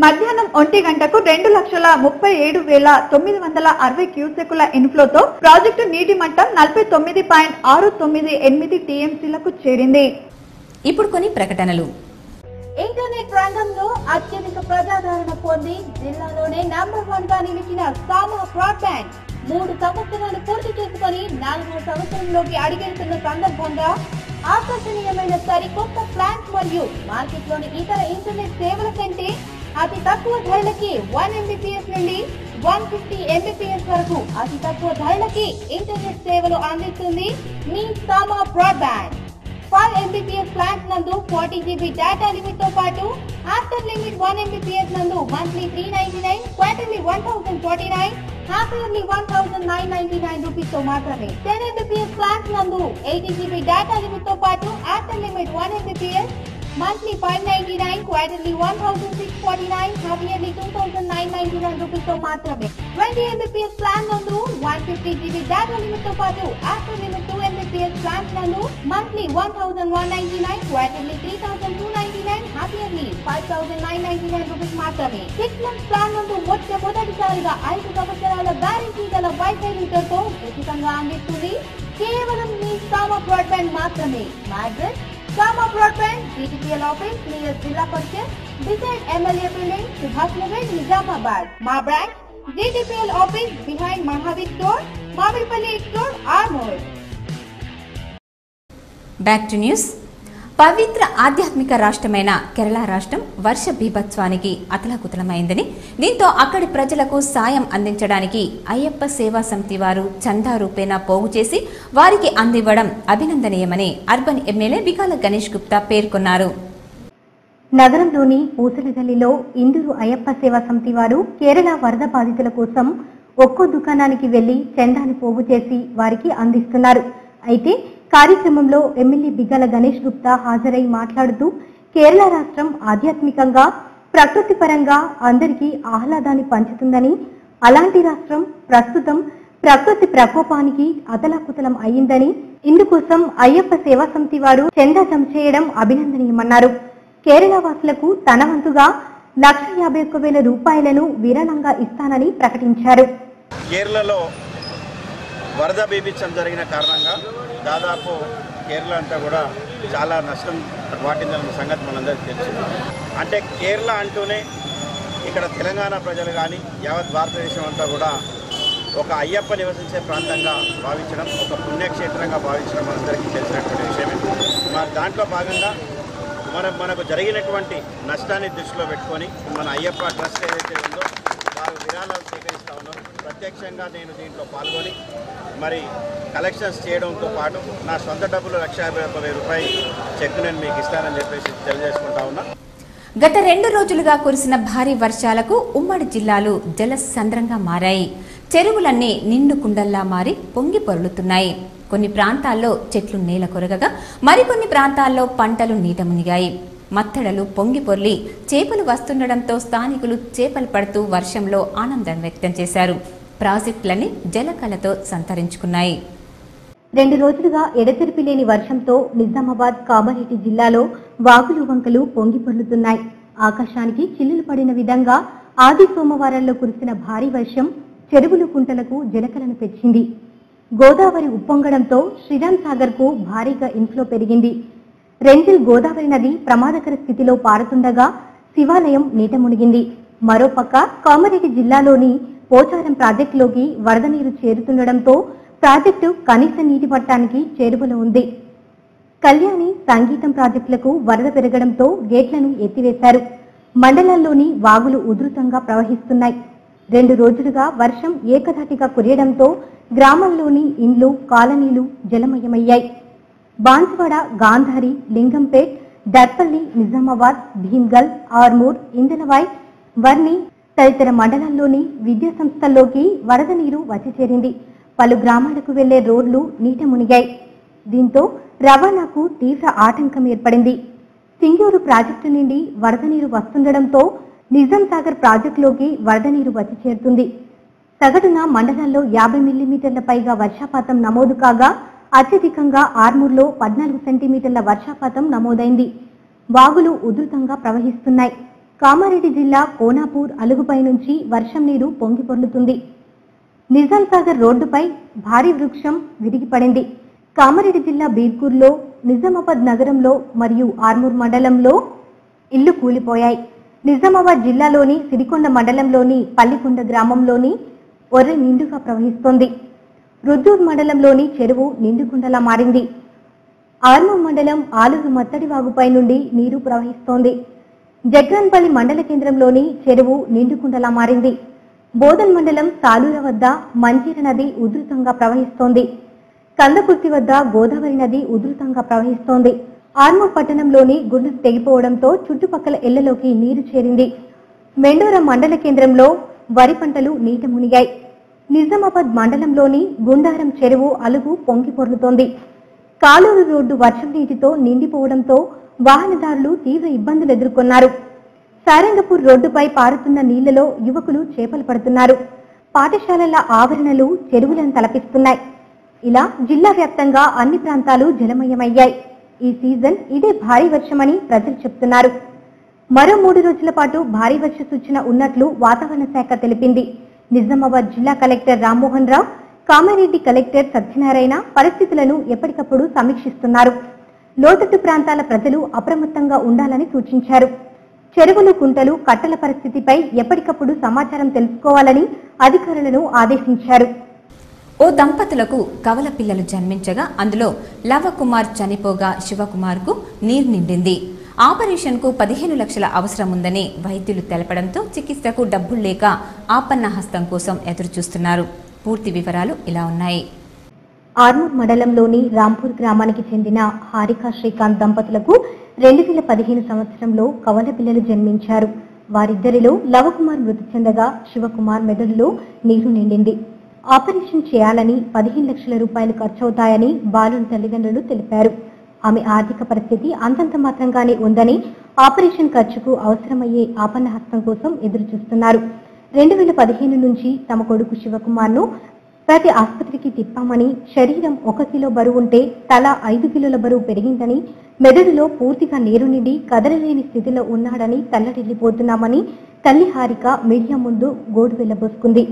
మధ్యాహ్నం 1 గంటకు 2,37,960 క్యూసెక్కుల ఇన్ఫ్లోతో ప్రాజెక్టు నీటి మట్టం 49.698 టీఎంసీలకు చేరింది. ఇప్పుడు కొన్ని ప్రకటనలు. ఇంటర్నెట్ రంగంలో అత్యధిక ప్రజాదరణ పొంది జిల్లాలోనే నంబర్ 1 గా నిలిచిన సామా బ్రాడ్బ్యాండ్ 3 సంవత్సరాలు పూర్తి చేసుకుని 4వ సంవత్సరంలోకి అడుగెడుతున్న సందర్భంగా ఆకర్షణీయమైన సరికొత్త ప్లాన్స్ మరియు మార్కెట్లోని ఇతర ఇంటర్నెట్ సేవల కంటే అతి తక్కువ ధరలకి 1 Mbps నుండి 150 Mbps వరకు అతి తక్కువ ధరలకి ఇంటర్నెట్ సేవలు అందిస్తుంది మీ సామా బ్రాడ్బ్యాండ్. 5 Mbps ప్లాన్స్ నందు 40 GB డేటా లిమిట్ తో పాటు ఆఫ్టర్ లిమిట్ 1 Mbps నందు monthly 399, quarterly 1049, half yearly 1999 rupees తో మాత్రమే. 10 Mbps ప్లాన్స్ నందు 80 GB డేటా లిమిట్ తో పాటు after limit 1 Mbps monthly 599, quarterly 1649, half yearly 2999 rupees తో మాత్రమే. 20 Mbps ప్లాన్ నందు 150 GB డేటా లిమిట్ తో పాటు ఆఫ్టర్ లిమిట్ 2 Mbps ప్లాన్స్ నందు monthly 1199, quarterly 3299, half yearly 5999 rupees మాత్రమే. 6 మంత్స్ ప్లాన్ నందు మొదటిసారిగా 5 సంవత్సరాల గ్యారెంటీ గల వైఫై రూటర్ తో ఉచితంగా అందిస్తుంది కేవలం మీ సామా బ్రాడ్బ్యాండ్ మాత్రమే. మా address Sama broadband, BTPL office near Zilla Parishad, beside MLA building, Subhash Nagar, Nizamabad. మా branch BTPL office behind Mahavir store, Mamidipalli store, Armoor. Back to news. పవిత్ర ఆధ్యాత్మిక రాష్ట్రమైన కేరళ రాష్ట్రం వర్ష బీభత్సానికి అతలాకుతలమైందని, దీంతో అక్కడి ప్రజలకు సాయం అందించడానికి అయ్యప్ప సేవా సమితి వారు చందా రూపేణా పోగు చేసి వారికి అందివ్వడం అభినందనీయమని అర్బన్ ఎమ్మెల్యే బికాల గణేష్ గుప్తా పేర్కొన్నారు. నగరంలోని పూసలగల్లిలో ఇందూరు అయ్యప్ప సేవా సమితి వారు కేరళ వరద బాధితుల కోసం ఒక్కో దుకాణానికి వెళ్లి చందాని పోగు చేసి వారికి అందిస్తున్నారు. అయితే కార్యక్రమంలో ఎమ్మెల్యే బిగాల గణేష్ గుప్తా హాజరై మాట్లాడుతూ కేరళ రాష్ట్రం ఆధ్యాత్మికంగా ప్రకృతి పరంగా అందరికీ ఆహ్లాదాన్ని పంచుతుందని, అలాంటి రాష్ట్రం ప్రస్తుతం ప్రకృతి ప్రకోపానికి అతలాకుతలం అయ్యిందని, ఇందుకోసం అయ్యప్ప సేవా సమితి వారు చందా జమ చేయడం అభినందనీయమన్నారు. కేరళ వాసులకు తన వంతుగా 1,51,000 రూపాయలను విరాళంగా ఇస్తానని ప్రకటించారు. కేరళలో వరద బీభత్సం జరిగిన కారణంగా దాదాపు కేరళ అంతా కూడా చాలా నష్టం వాటిందన్న సంగతి మనందరికీ తెలుసు. అంటే కేరళ అంటూనే ఇక్కడ తెలంగాణ ప్రజలు కానీ యావత్ భారతదేశం అంతా కూడా ఒక అయ్యప్ప నివసించే ప్రాంతంగా భావించడం, ఒక పుణ్యక్షేత్రంగా భావించడం మనందరికీ తెలిసినటువంటి విషయమే. మరి దాంట్లో భాగంగా మనకు జరిగినటువంటి నష్టాన్ని దృష్టిలో పెట్టుకొని మన అయ్యప్ప ట్రస్ట్ ఏదైతే ఉందో వారు విరాళాలు సేకరిస్తూ ఉన్నారు. ప్రత్యక్షంగా నేను దీంట్లో పాల్గొని మరి కలెక్షన్స్ చేయడంతో పాటు నా సొంత డబ్బులు 1,51,000 రూపాయలు చెక్ నేను మీకు ఇస్తానని చెప్పేసి తెలియజేసుకుంటా ఉన్నా. గత 2 రోజులుగా కురిసిన భారీ వర్షాలకు ఉమ్మడి జిల్లాలు జలసంద్రంగా మారాయి. చెరువులన్నీ నిండు కుండల్లా మారి పొంగి పొర్లుతున్నాయి. కొన్ని ప్రాంతాల్లో చెట్లు నేల కొరగగా మరికొన్ని ప్రాంతాల్లో పంటలు నీట మునిగాయి. మత్తడలు పొంగి పొర్లి చేపలు వస్తుండటంతో స్థానికులు చేపలు పడుతూ వర్షంలో ఆనందం వ్యక్తం చేశారు. ప్రాజెక్టులన్నీ జలకళతో సంతరించుకున్నాయి. 2 రోజులుగా ఎడతెరిపి లేని వర్షంతో నిజామాబాద్, కామారెడ్డి జిల్లాలో వాగులు వంకలు పొంగి పొర్లుతున్నాయి. ఆకాశానికి చిల్లులు పడిన విధంగా ఆది సోమవారంలో కురిసిన భారీ వర్షం చెరువులు కుంటలకు జలకలను తెచ్చింది. గోదావరి ఉప్పొంగడంతో శ్రీరామ్ సాగర్ కు భారీగా ఇన్ఫ్లో పెరిగింది. రెంజిల్ గోదావరి నది ప్రమాదకర స్థితిలో పారుతుండగా శివాలయం నీట మునిగింది. మరోపక్క కామారెడ్డి జిల్లాలోని పోచారం ప్రాజెక్టులోకి వరద నీరు చేరుతుండటంతో ప్రాజెక్టు కనీస నీటి మట్టానికి చేరువలో ఉంది. కళ్యాణి, సంగీతం ప్రాజెక్టులకు వరద పెరగడంతో గేట్లను ఎత్తివేశారు. మండలాల్లోని వాగులు ఉధృతంగా ప్రవహిస్తున్నాయి. 2 రోజులుగా వర్షం ఏకధాటిగా కురియడంతో గ్రామాల్లోని ఇండ్లు, కాలనీలు జలమయమయ్యాయి. బాన్స్వాడ, గాంధారి, లింగంపేట్, దర్పల్లి, నిజామాబాద్, భీమ్గల్, ఆర్మూర్, ఇందలవాయ్, వర్ని తదితర మండలాల్లోని విద్యా సంస్థల్లోకి వరద నీరు వచ్చి చేరింది. పలు గ్రామాలకు వెళ్లే రోడ్లు నీట మునిగాయి. దీంతో రవాణాకు తీవ్ర ఆటంకం ఏర్పడింది. సింగూరు ప్రాజెక్టు నుండి వరద నీరు వస్తుండటంతో నిజాం సాగర్ ప్రాజెక్టులోకి వరద నీరు వచ్చి చేరుతుంది. సగటున మండలాల్లో 50 మిల్లీమీటర్ల పైగా వర్షపాతం నమోదు కాగా అత్యధికంగా ఆర్మూర్లో 14 సెంటీమీటర్ల వర్షపాతం నమోదైంది. వాగులు ఉధృతంగా ప్రవహిస్తున్నాయి. కామారెడ్డి జిల్లా కోనాపూర్ అలుగుపై నుంచి వర్షం నీరు పొంగి పొర్లుతుంది. నిజాం సాగర్ రోడ్డుపై భారీ వృక్షం విరిగిపడింది. కామారెడ్డి జిల్లా బీర్కూర్లో, నిజామాబాద్ నగరంలో మరియు ఆర్మూర్ మండలంలో ఇళ్లు కూలిపోయాయి. నిజామాబాద్ జిల్లాలోని సిరికొండ మండలంలోని పల్లికొండ గ్రామంలోని ఒర్రె నిండుగా ప్రవహిస్తోంది. రుద్దూర్ మండలంలోని చెరువు నిండుకుండలా మారింది. ఆర్మూర్ మండలం ఆలూరు మత్తడి వాగుపై నుండి నీరు ప్రవహిస్తోంది. జగ్రాన్పల్లి మండల కేంద్రంలోని చెరువు నిండుకుండలా మారింది. బోధన్ మండలం సాలూర వద్ద మంజీర నది ఉధృతంగా ప్రవహిస్తోంది. కందకుర్తి వద్ద గోదావరి నది ఉధృతంగా ప్రవహిస్తోంది. ఆర్మూర్ పట్టణంలోని గుండం తెగిపోవడంతో చుట్టుపక్కల ఇళ్లలోకి నీరు చేరింది. మెండోర మండల కేంద్రంలో వరి పంటలు నీట మునిగాయి. నిజామాబాద్ మండలంలోని గుండారం చెరువు అలుగు పొంగి పొర్లుతోంది. కాలూరు రోడ్డు వర్షం నీటితో నిండిపోవడంతో వాహనదారులు తీవ్ర ఇబ్బందులు ఎదుర్కొన్నారు. సారంగపూర్ రోడ్డుపై పారుతున్న నీళ్లలో యువకులు చేపలు పడుతున్నారు. పాఠశాలల ఆవరణలు చెరువులను తలపిస్తున్నాయి. ఇలా జిల్లా వ్యాప్తంగా అన్ని ప్రాంతాలు జలమయమయ్యాయి. ఈ సీజన్ ఇదే భారీ వర్షమని ప్రజలు చెప్తున్నారు. మరో 3 రోజుల పాటు భారీ వర్ష సూచన ఉన్నట్లు వాతావరణ శాఖ తెలిపింది. నిజామాబాద్ జిల్లా కలెక్టర్ రామ్మోహన్ రావు, కామారెడ్డి కలెక్టర్ సత్యనారాయణ పరిస్థితులను ఎప్పటికప్పుడు సమీక్షిస్తున్నారు. లోతట్టు ప్రాంతాల ప్రజలు అప్రమత్తంగా ఉండాలని సూచించారు. చెరువులు, కుంటలు, కట్టల పరిస్థితిపై ఎప్పటికప్పుడు సమాచారం తెలుసుకోవాలని అధికారులను ఆదేశించారు. ఓ దంపతులకు కవల పిల్లలు జన్మించగా అందులో లవకుమార్ చనిపోగా శివకుమార్కు నీరు నిండింది. ఆపరేషన్కు 15 లక్షల అవసరం ఉందని వైద్యులు తెలపడంతో చికిత్సకు డబ్బులు లేక ఆపన్న హస్తం కోసం ఎదురుచూస్తున్నారు. పూర్తి వివరాలు ఇలా ఉన్నాయి. ఆర్మూర్ మండలంలోని రాంపూర్ గ్రామానికి చెందిన హారికా శ్రీకాంత్ దంపతులకు 2015 సంవత్సరంలో కవల పిల్లలు జన్మించారు. వారిద్దరిలో లవకుమార్ మృతి చెందగా శివకుమార్ మెదడులో నీరు నిండింది. ఆపరేషన్ చేయాలని 15 లక్షల రూపాయలు ఖర్చవుతాయని బాలుని తల్లిదండ్రులు తెలిపారు. ఆమె ఆర్థిక పరిస్థితి అంతంత మాత్రంగానే ఉందని ఆపరేషన్ ఖర్చుకు అవసరమయ్యే ఆపన్న హస్తం కోసం ఎదురుచూస్తున్నారు. 2015 నుంచి తమ కొడుకు శివకుమార్ను ప్రతి ఆసుపత్రికి తిప్పామని, శరీరం 1 కిలో బరువు ఉంటే తల 5 కిలోల బరువు పెరిగిందని, మెదడులో పూర్తిగా నీరు నిండి కదలలేని స్థితిలో ఉన్నాడని తల్లడిల్లిపోతున్నామని తల్లి హారిక మీడియా ముందు గోడు వెళ్లబోసుకుంది.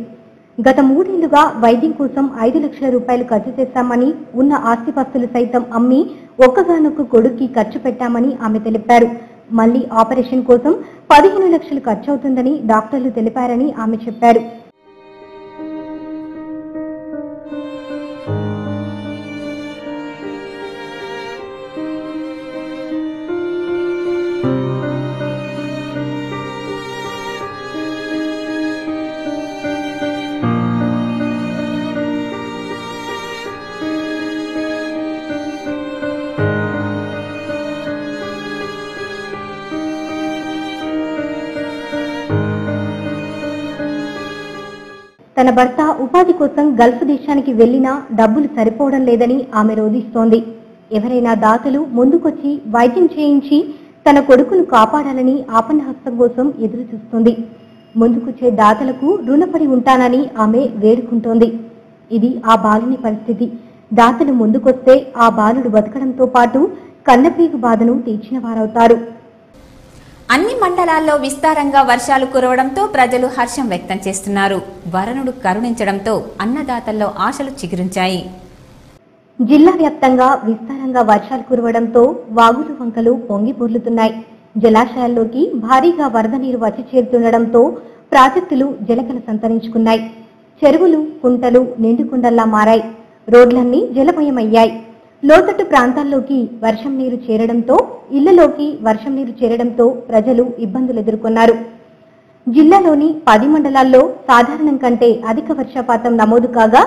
గత 3 ఏళ్లుగా వైద్యం కోసం 5 లక్షల రూపాయలు ఖర్చు చేశామని, ఉన్న ఆస్తిపాస్తులు సైతం అమ్మి ఒక్కగానొక్క కొడుక్కి ఖర్చు పెట్టామని ఆమె తెలిపారు. మళ్లీ ఆపరేషన్ కోసం 15 లక్షలు ఖర్చవుతుందని డాక్టర్లు తెలిపారని ఆమె చెప్పారు. తన భర్త ఉపాధి కోసం గల్ఫ్ దేశానికి వెళ్లినా డబ్బులు సరిపోవడం లేదని ఆమె రోధిస్తోంది. ఎవరైనా దాతలు ముందుకొచ్చి వైద్యం చేయించి తన కొడుకును కాపాడాలని ఆపన్న హస్తం కోసం ఎదురు చూస్తోంది. ముందుకొచ్చే దాతలకు రుణపడి ఉంటానని ఆమె వేడుకుంటోంది. ఇది ఆ బాలుని పరిస్థితి. దాతలు ముందుకొస్తే ఆ బాలుడు బతకడంతో పాటు కన్నపీగు బాధను తీర్చిన వారవుతారు. అన్ని మండలాల్లో విస్తారంగా వర్షాలు కురవడంతో ప్రజలు హర్షం వ్యక్తం చేస్తున్నారు. వరుణుడు కరుణించడంతో అన్నదాతల్లో ఆశలు చిగురించాయి. జిల్లా వ్యాప్తంగా విస్తారంగా వర్షాలు కురవడంతో వాగులు, వంకలు పొంగి పొర్లుతున్నాయి. జలాశయాల్లోకి భారీగా వరద నీరు వచ్చి చేరుతుండటంతో ప్రాజెక్టులు జలకల సంతరించుకున్నాయి. చెరువులు, కుంటలు నిండుకుండల్లా మారాయి. రోడ్లన్నీ జలమయమయ్యాయి. లోతట్టు ప్రాంతాల్లోకి వర్షం నీరు చేరడంతో, ఇళ్లలోకి వర్షం నీరు చేరడంతో ప్రజలు ఇబ్బందులు ఎదుర్కొన్నారు. జిల్లాలోని 10 మండలాల్లో సాధారణం కంటే అధిక వర్షపాతం నమోదు కాగా,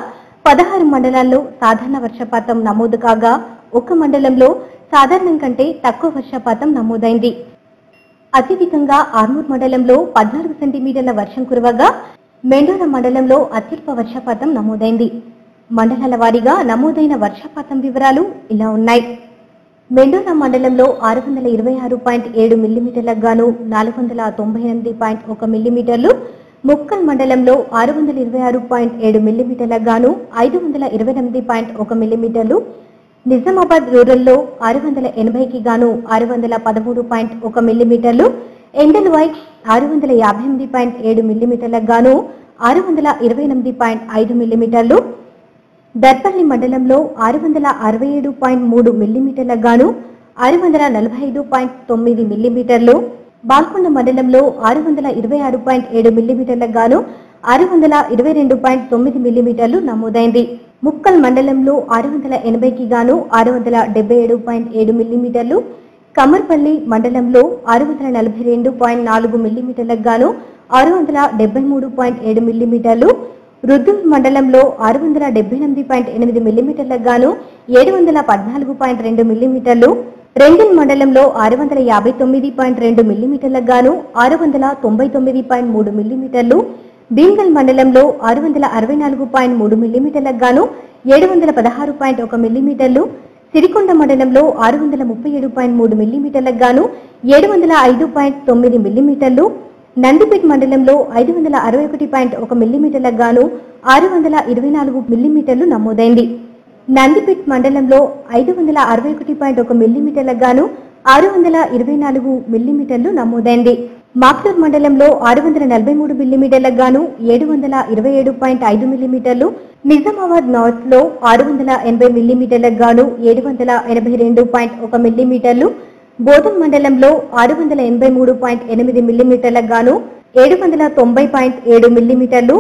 16 మండలాల్లో సాధారణ వర్షపాతం నమోదు కాగా, 1 మండలంలో సాధారణం కంటే తక్కువ వర్షపాతం నమోదైంది. అత్యధికంగా ఆర్మూర్ మండలంలో 14 సెంటీమీటర్ల వర్షం కురవగా, మెండోర మండలంలో అత్యల్ప వర్షపాతం నమోదైంది. మండలాల వారీగా నమోదైన వర్షపాతం వివరాలు ఇలా ఉన్నాయి. మెండోర మండలంలో 626.7 మిల్లీమీటర్లకు గాను 498.1 మిల్లీమీటర్లు, ముక్కల్ మండలంలో 626.7 మిల్లీమీటర్లకు గాను 528.1 మిల్లీమీటర్లు, నిజామాబాద్ రూరల్లో 680కి గాను 613.1 మిల్లీమీటర్లు, ఎండల్వైట్ 658.7 మిల్లీమీటర్లకు గాను 628.5 మిల్లీమీటర్లు, దర్పల్లి మండలంలో 667.3 మిల్లీమీటర్లకు గాను 645.9 మిల్లీమీటర్లు, బాల్కొండ మండలంలో 626.7 మిల్లీమీటర్లకు గాను 622.9 మిల్లీమీటర్లు నమోదైంది. ముక్కల్ మండలంలో 680కి గాను 677.7 మిల్లీమీటర్లు, కమర్పల్లి మండలంలో 642.4 మిల్లీమీటర్లకు గాను 673.7 మిల్లీమీటర్లు, రుద్దూర్ మండలంలో 678.8 మిల్లీమీటర్లకు గాను 714.2 మిల్లీమీటర్లు, రెంగల్ మండలంలో 659.2 మిల్లీమీటర్లకు గాను 699.3 మిల్లీమీటర్లు, భీంగల్ మండలంలో 664.3 మిల్లీమీటర్లకు గాను 716.1 మిల్లీమీటర్లు, సిరికొండ మండలంలో 637.3 మిల్లీమీటర్లకు గాను 705.9 మిల్లీమీటర్లు, నందిపేట్ మండలంలో 561.1 మిల్లీమీటర్లకు గాను 624 మిల్లీమీటర్లు నమోదైంది. నందిపేట్ మండలంలో 561.1 మిల్లీమీటర్లకు గాను 624 మిల్లీమీటర్లు నమోదైంది. మాక్లూర్ మండలంలో 643 మిల్లీమీటర్లకు గాను 727.5 మిల్లీమీటర్లు, నిజామాబాద్ నార్త్ లో 680 మిల్లీమీటర్లకు గాను 782.1 మిల్లీమీటర్లు, బోధన్ మండలంలో 683.8 మిల్లీమీటర్లకు గాను 790.7 మిల్లీమీటర్లు,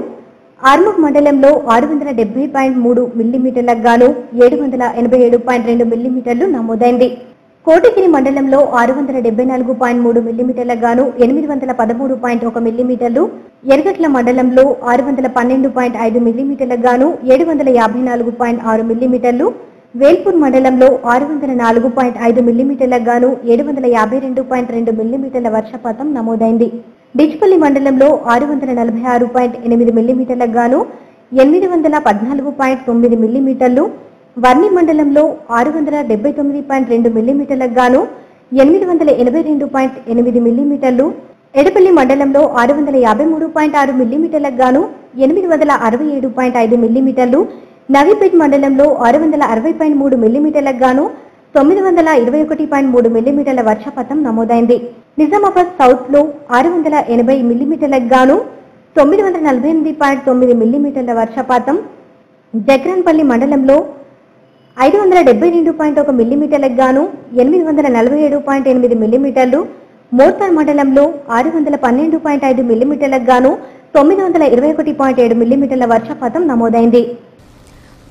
ఆర్మూర్ మండలంలో 670.3 మిల్లీమీటర్లకు గాను 787.2 మిల్లీమీటర్లు నమోదైంది. కోటగిరి మండలంలో 674.3 మిల్లీమీటర్లకు గాను 813.1 మిల్లీమీటర్లు, ఎర్గట్ల మండలంలో 612.5 మిల్లీమీటర్లకు గాను 754.6 మిల్లీమీటర్లు, వేల్పూర్ మండలంలో 604.5 మిల్లీమీటర్లకు గాను 752.2 మిల్లీమీటర్ల వర్షపాతం నమోదైంది. డిచ్పల్లి మండలంలో 646.8 మిల్లీమీటర్లకు గాను 814.9 మిల్లీమీటర్లు, వర్ణి మండలంలో 679.2 మిల్లీమీటర్లకు గాను 882.8 మిల్లీమీటర్లు, ఎడపల్లి మండలంలో 653.6 మిల్లీమీటర్లకు గాను 867.5 మిల్లీమీటర్లు, నవీపేట్ మండలంలో 660.3 మిల్లీమీటర్లకు గాను 921.3 మిల్లీమీటర్ల వర్షపాతం నమోదైంది. నిజామాబాద్ సౌత్ లో 680 మిల్లీమీటర్లకు గాను 948.9 మిల్లీమీటర్ల వర్షపాతం, జగ్రాన్పల్లి మండలంలో 572.1 మిల్లీమీటర్లకు గాను 847.8 మిల్లీమీటర్లు, మోర్తార్ మండలంలో 612.5 మిల్లీమీటర్లకు గాను 921.7 మిల్లీమీటర్ల వర్షపాతం నమోదైంది.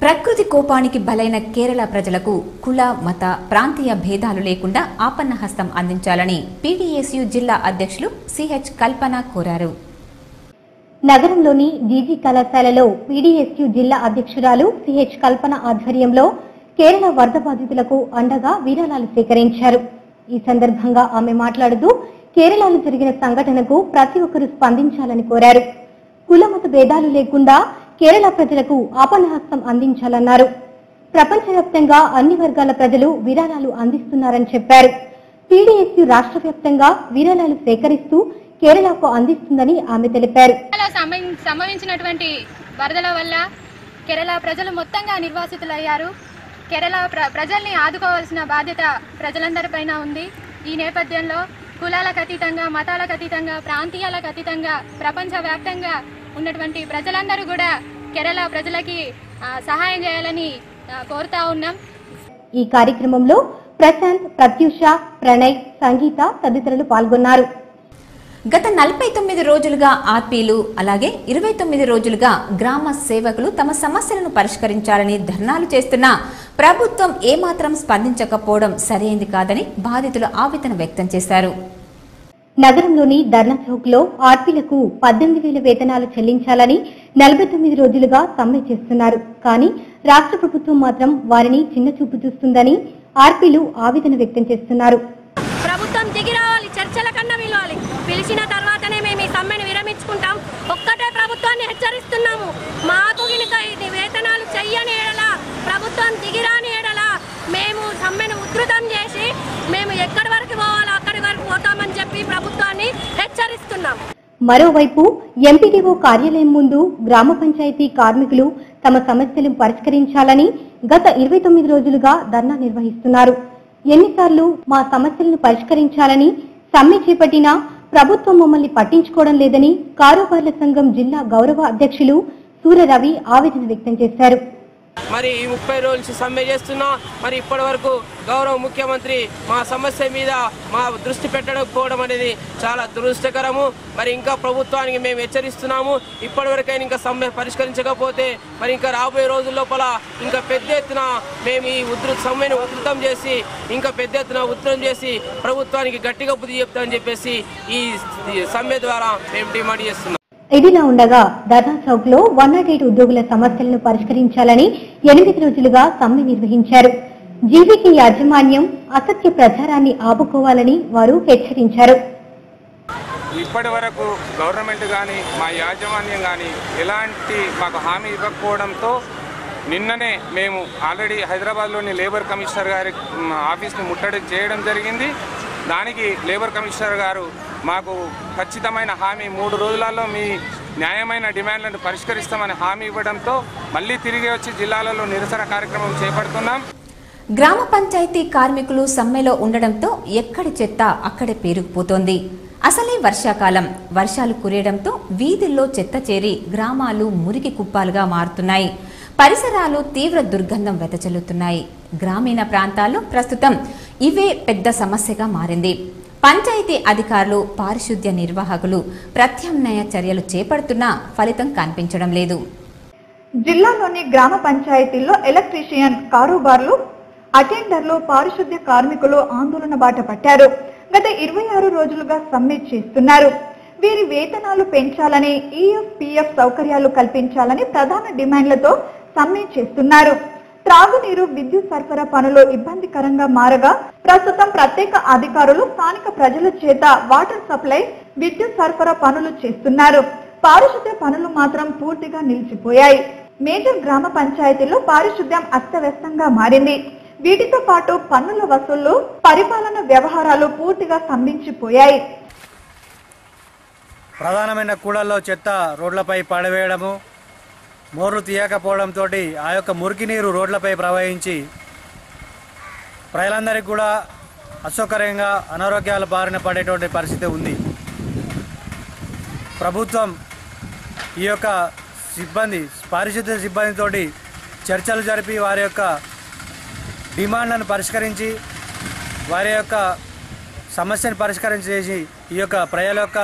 ప్రకృతి కోపానికి బలైన కేరళ ప్రజలకు కుల, మత, ప్రాంతీయ భేదాలు లేకుండా ఆపన్న హస్తం అందించాలని పీడీఎస్యూ జిల్లా అధ్యక్షులు సిహెచ్ కల్పన కోరారు. నగరంలోని జీజీ కళాశాలలో పీడీఎస్యూ జిల్లా అధ్యక్షురాలు సిహెచ్ కల్పన ఆధ్వర్యంలో కేరళ వరద బాధితులకు అండగా విరాళాలు సేకరించారు. ఈ సందర్భంగా ఆమె మాట్లాడుతూ కేరళలో జరిగిన సంఘటనకు ప్రతి ఒక్కరూ స్పందించాలని కోరారు. కులమత భేదాలు లేకుండా కేరళ ప్రజలకు ఆపన్నహస్తం అందించాలన్నారు. ప్రపంచవ్యాప్తంగా అన్ని వర్గాల ప్రజలు విరాళాలు అందిస్తున్నారని చెప్పారు. పీడీఎస్యూ రాష్ట్ర వ్యాప్తంగా విరాళాలు సేకరిస్తూ కేరళకు అందిస్తుందని ఆమె తెలిపారు. సంభవించినటువంటి వరదల వల్ల కేరళ ప్రజలు మొత్తంగా నిర్వాసితులయ్యారు. కేరళ ప్రజల్ని ఆదుకోవాల్సిన బాధ్యత ప్రజలందరిపైన ఉంది. ఈ నేపథ్యంలో కులాలకు అతీతంగా, మతాలకు అతీతంగా, ప్రాంతీయాలకు అతీతంగా ప్రపంచవ్యాప్తంగా ఉన్నటువంటి ప్రజలందరూ కూడా కేరళ ప్రజలకి సహాయం చేయాలని కోరుతా ఉన్నాం. ఈ కార్యక్రమంలో ప్రశాంత్, ప్రత్యూష, ప్రణయ్, సంగీత తదితరులు పాల్గొన్నారు. గత 49 రోజులుగా ఆర్పీలు అలాగే 29 రోజులుగా గ్రామ సేవకులు తమ సమస్యలను పరిష్కరించాలని ధర్నాలు చేస్తున్నా ప్రభుత్వం ఏమాత్రం స్పందించకపోవడం సరైంది కాదని బాధితులు ఆవేదన వ్యక్తం చేశారు. నగరంలోని ధర్నా చౌక్ లో ఆర్పీలకు 18,000 వేతనాలు చెల్లించాలని 49 రోజులుగా సమ్మె చేస్తున్నారు. కానీ రాష్ట్ర ప్రభుత్వం మాత్రం వారిని చిన్న చూపు చూస్తుందని ఆర్పీలు ఆవేదన వ్యక్తం చేస్తున్నారు. ప్రభుత్వం దిగి రావాలి, చర్చల కన్నా పిలవాలి. పిలిచిన తర్వాతనే మేము ఈ సమ్మెను విరమించుకుంటాం. ఒక్కటే ప్రభుత్వాన్ని హెచ్చరిస్తున్నాము. మాకు గినక ఇది వేతనాలు చెయ్యని ఎడలా, ప్రభుత్వం దిగిరాని ఎడలా మేము సమ్మెను ఉధృతం చేసి మేము ఎక్కడి వరకు పోవాలో అక్కడి వరకు పోతామని చెప్పి ప్రభుత్వాన్ని హెచ్చరిస్తున్నాం. మరోవైపు ఎంపీడీఓ కార్యాలయం ముందు గ్రామ పంచాయతీ కార్మికులు తమ సమస్యలు పరిష్కరించాలని గత 29 రోజులుగా ధర్నా నిర్వహిస్తున్నారు. ఎన్నిసార్లు మా సమస్యలను పరిష్కరించాలని సమ్మె చేపట్టినా ప్రభుత్వం మమ్మల్ని పట్టించుకోవడం లేదని కారోబార్ల సంఘం జిల్లా గౌరవ అధ్యక్షులు సూర్యరవి ఆవేదన వ్యక్తం చేశారు. మరి ఈ 30 రోజుల నుంచి సమ్మె చేస్తున్నా మరి ఇప్పటి వరకు గౌరవ ముఖ్యమంత్రి మా సమస్య మీద మా దృష్టి పెట్టకపోవడం అనేది చాలా దురదృష్టకరము. మరి ఇంకా ప్రభుత్వానికి మేము హెచ్చరిస్తున్నాము, ఇప్పటి వరకైనా ఇంకా సమ్మె పరిష్కరించకపోతే మరి ఇంకా రాబోయే రోజుల లోపల ఇంకా పెద్ద ఎత్తున మేము ఈ సమ్మెను ఉధృతం చేసి ఇంకా పెద్ద ఎత్తున ఉధృతం చేసి ప్రభుత్వానికి గట్టిగా బుద్ధి చెప్తామని చెప్పేసి ఈ సమ్మె ద్వారా మేము డిమాండ్ చేస్తున్నాం. ఇదిలా ఉండగా ధర్నా చౌక్ లో 108 ఉద్యోగుల సమస్యలను పరిష్కరించాలని 8 రోజులుగా సమ్మె నిర్వహించారు. జీవీకి యాజమాన్యం అసత్య ప్రచారాన్ని ఆపుకోవాలని వారు హెచ్చరించారు. ఇప్పటి వరకు గవర్నమెంట్ కానీ మా యాజమాన్యం కానీ ఎలాంటి మాకు హామీ ఇవ్వకపోవడంతో నిన్ననే మేము ఆల్రెడీ హైదరాబాద్లోని లేబర్ కమిషనర్ గారి ఆఫీస్ని ముట్టడి చేయడం జరిగింది. దానికి లేబర్ కమిషనర్ గారు మాకు ఖచ్చితమైన హామీ 3 రోజులలో మీ న్యాయమైన డిమాండ్లను పరిష్కరిస్తామని హామీ ఇవ్వడంతో మళ్ళీ తిరిగి వచ్చి జిల్లాలలో నిరసన కార్యక్రమం చేపడుతున్నాం. గ్రామ పంచాయతీ కార్మికులు సమ్మెలో ఉండడంతో ఎక్కడి చెత్త అక్కడే పేరుకుపోతోంది. అసలే వర్షాకాలం, వర్షాలు కురియడంతో వీధుల్లో చెత్త చేరి గ్రామాలు మురికి కుప్పాలుగా మారుతున్నాయి. పరిసరాలు తీవ్ర దుర్గంధం వెదజల్లుతున్నాయి. గ్రామీణ ప్రాంతాల్లో ప్రస్తుతం ఇవే పెద్ద సమస్యగా మారింది. పంచాయతీ అధికారులు, పారిశుద్ధ్య నిర్వాహకులు ప్రత్యామ్నాయ చర్యలు చేపడుతున్నా ఫలితం కనిపించడం లేదు. జిల్లాలోని గ్రామ పంచాయతీల్లో ఎలక్ట్రీషియన్, కారోబార్లు, అటెండర్లు, పారిశుద్ధ్య కార్మికులు ఆందోళన బాట పట్టారు. గత 26 రోజులుగా సమ్మె చేస్తున్నారు. వీరి వేతనాలు పెంచాలని, ఈఎఫ్పిఎఫ్ సౌకర్యాలు కల్పించాలని ప్రధాన డిమాండ్లతో సమ్మె చేస్తున్నారు. త్రాగునీరు, విద్యుత్ సరఫరా పనులు ఇబ్బందికరంగా మారగా ప్రస్తుతం ప్రత్యేక అధికారులు స్థానిక ప్రజల చేత వాటర్ సప్లై, విద్యుత్ సరఫరా పనులు చేస్తున్నారు. పారిశుద్ధ్య పనులు మాత్రం పూర్తిగా నిలిచిపోయాయి. మేజర్ గ్రామ పంచాయతీలో పారిశుద్ధ్యం అస్తవ్యస్తంగా మారింది. వీటితో పాటు పన్నుల వసూళ్లు, పరిపాలన వ్యవహారాలు పూర్తిగా స్తంభించిపోయాయి. ప్రధానమైన కూడల్లో చెత్త రోడ్లపై పడవేయడము, మోర్లు తీయకపోవడంతో ఆ యొక్క మురికి నీరు రోడ్లపై ప్రవహించి ప్రజలందరికీ కూడా అసౌకర్యంగా అనారోగ్యాల బారిన పడేటువంటి పరిస్థితి ఉంది. ప్రభుత్వం ఈ యొక్క పారిశుద్ధ్య సిబ్బందితోటి చర్చలు జరిపి వారి యొక్క డిమాండ్లను పరిష్కరించి వారి యొక్క సమస్యను పరిష్కరించి ఈ యొక్క ప్రజల యొక్క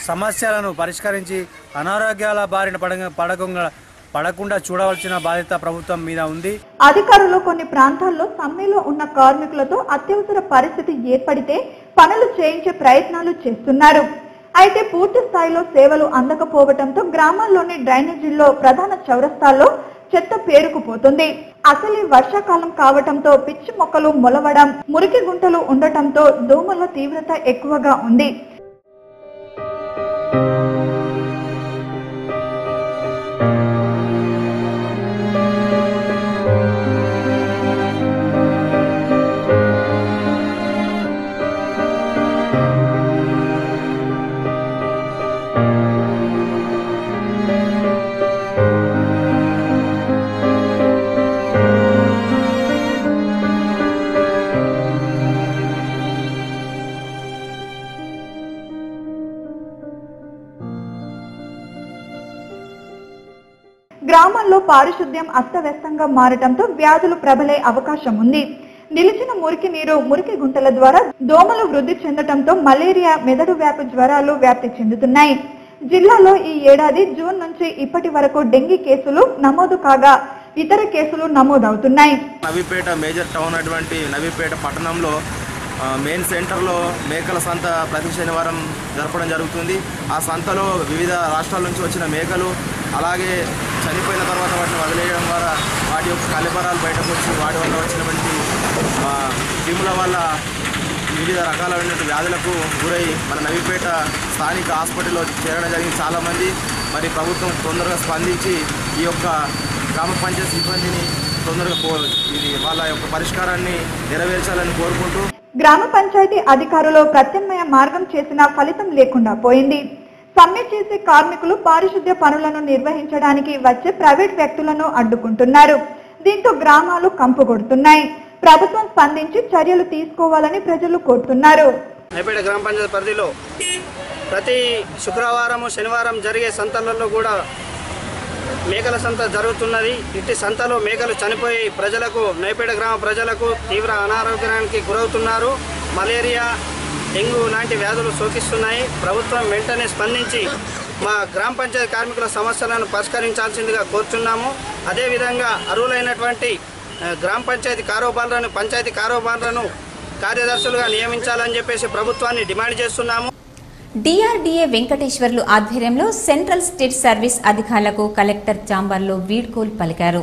సమస్యలను పరిష్కరించి అనారోగ్యాల బారిన పడకుండా చూడవలసిన బాధ్యత ప్రభుత్వం మీద ఉంది. అధికారులు కొన్ని ప్రాంతాల్లో సమ్మెలో ఉన్న కార్మికులతో అత్యవసర పరిస్థితి ఏర్పడితే పనులు చేయించే ప్రయత్నాలు చేస్తున్నారు. అయితే పూర్తి స్థాయిలో సేవలు అందకపోవడంతో గ్రామాల్లోని డ్రైనేజీల్లో, ప్రధాన చౌరస్తాల్లో చెత్త పేరుకుపోతుంది. అసలే వర్షాకాలం కావటంతో పిచ్చి మొక్కలు మొలవడం, మురికి గుంటలు ఉండటంతో దోమల తీవ్రత ఎక్కువగా ఉంది. గ్రామాల్లో పారిశుద్ధ్యం అస్తవ్యస్తంగా మారటంతో వ్యాధులు ప్రబలే అవకాశం ఉంది. నిలిచిన మురికి నీరు, మురికి గుంటల ద్వారా దోమలు వృద్ధి చెందటంతో మలేరియా, మెదడు వ్యాధి జ్వరాలు వ్యాప్తి చెందుతున్నాయి. జిల్లాలో ఈ ఏడాది జూన్ నుంచి ఇప్పటి వరకు డెంగీ కేసులు నమోదు కాగా ఇతర కేసులు నమోదవుతున్నాయి. నవీపేట మేజర్ టౌన్ అటువంటి నవీపేట పట్టణంలో మెయిన్ సెంటర్లో మేకల సంత ప్రతి శనివారం జరపడం జరుగుతుంది. ఆ సంతలో వివిధ రాష్ట్రాల నుంచి వచ్చిన మేకలు, అలాగే చనిపోయిన తర్వాత వాటిని వదిలేయడం ద్వారా వాటి యొక్క కలబరాలు బయటకు వచ్చి వాటి వల్ల వచ్చినటువంటి క్రిముల వల్ల వివిధ రకాలైన వ్యాధులకు గురై మన నవీపేట స్థానిక హాస్పిటల్లో చేరడం జరిగింది చాలామంది. మరి ప్రభుత్వం తొందరగా స్పందించి ఈ యొక్క గ్రామ పంచాయతీ సిబ్బందిని తొందరగా వాళ్ళ యొక్క పరిష్కారాన్ని నెరవేర్చాలని కోరుకుంటూ గ్రామ పంచాయతీ అధికారులు ప్రత్యామ్నాయ మార్గం చేసిన ఫలితం లేకుండా పోయింది. సమ్మె చేసే కార్మికులు పారిశుద్ధ్య పనులను నిర్వహించడానికి వచ్చే ప్రైవేట్ వ్యక్తులను అడ్డుకుంటున్నారు. దీంతో గ్రామాలు కంపుకొడుతున్నాయి. ప్రభుత్వం స్పందించి చర్యలు తీసుకోవాలని ప్రజలు కోరుతున్నారు. నైపేట గ్రామ పంచాయతీ పరిధిలో ప్రతి శుక్రవారం శనివారం జరిగే సంతలలో కూడా మేకల సంత జరుగుతున్నది. ఇట్టి సంతలో మేకలు చనిపోయి ప్రజలకు నైపేట గ్రామ ప్రజలకు తీవ్ర అనారోగ్యానికి గురవుతున్నారు. మలేరియా, డెంగ్యూ లాంటి వ్యాధులు సోకిస్తున్నాయి. ప్రభుత్వం వెంటనే స్పందించి మా గ్రామ పంచాయతీ కార్మికుల సమస్యలను పరిష్కరించాల్సిందిగా కోరుతున్నాము. అదేవిధంగా అర్హులైనటువంటి గ్రామ పంచాయతీ కారోబార్లను కార్యదర్శులుగా నియమించాలని చెప్పేసి ప్రభుత్వాన్ని డిమాండ్ చేస్తున్నాము. డిఆర్డీఏ వెంకటేశ్వర్లు ఆధ్వర్యంలో సెంట్రల్ స్టేట్ సర్వీస్ అధికారులకు కలెక్టర్ చాంబర్లో వీడ్కోలు పలికారు.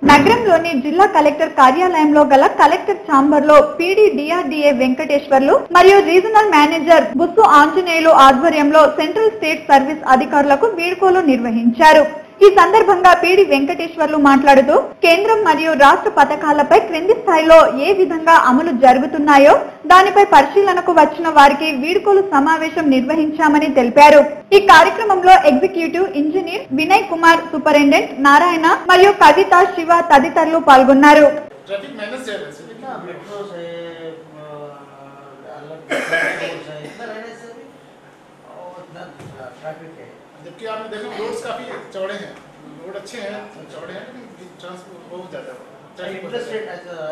నగరంలోని జిల్లా కలెక్టర్ కార్యాలయంలో గల కలెక్టర్ ఛాంబర్ లో పీడీ డిఆర్డీఏ వెంకటేశ్వర్లు మరియు రీజనల్ మేనేజర్ బుస్సు ఆంజనేయులు ఆధ్వర్యంలో సెంట్రల్ స్టేట్ సర్వీస్ అధికారులకు వీడ్కోలు నిర్వహించారు. ఈ సందర్భంగా పీడీ వెంకటేశ్వర్లు మాట్లాడుతూ కేంద్రం మరియు రాష్ట్ర పథకాలపై క్రింది స్థాయిలో ఏ విధంగా అమలు జరుగుతున్నాయో దానిపై పరిశీలనకు వచ్చిన వారికి వీడ్కోలు సమావేశం నిర్వహించామని తెలిపారు. ఈ కార్యక్రమంలో executive engineer Vinay Kumar, superintendent Narayana మరియు కవిత, శివ తదితరులు పాల్గొన్నారు. जबकि आपने देखा रोड्स काफी चौड़े हैं, रोड अच्छे हैं, चौड़े हैं, लेकिन ट्रांसपोर्ट बहुत ज्यादा इंटरस्टेट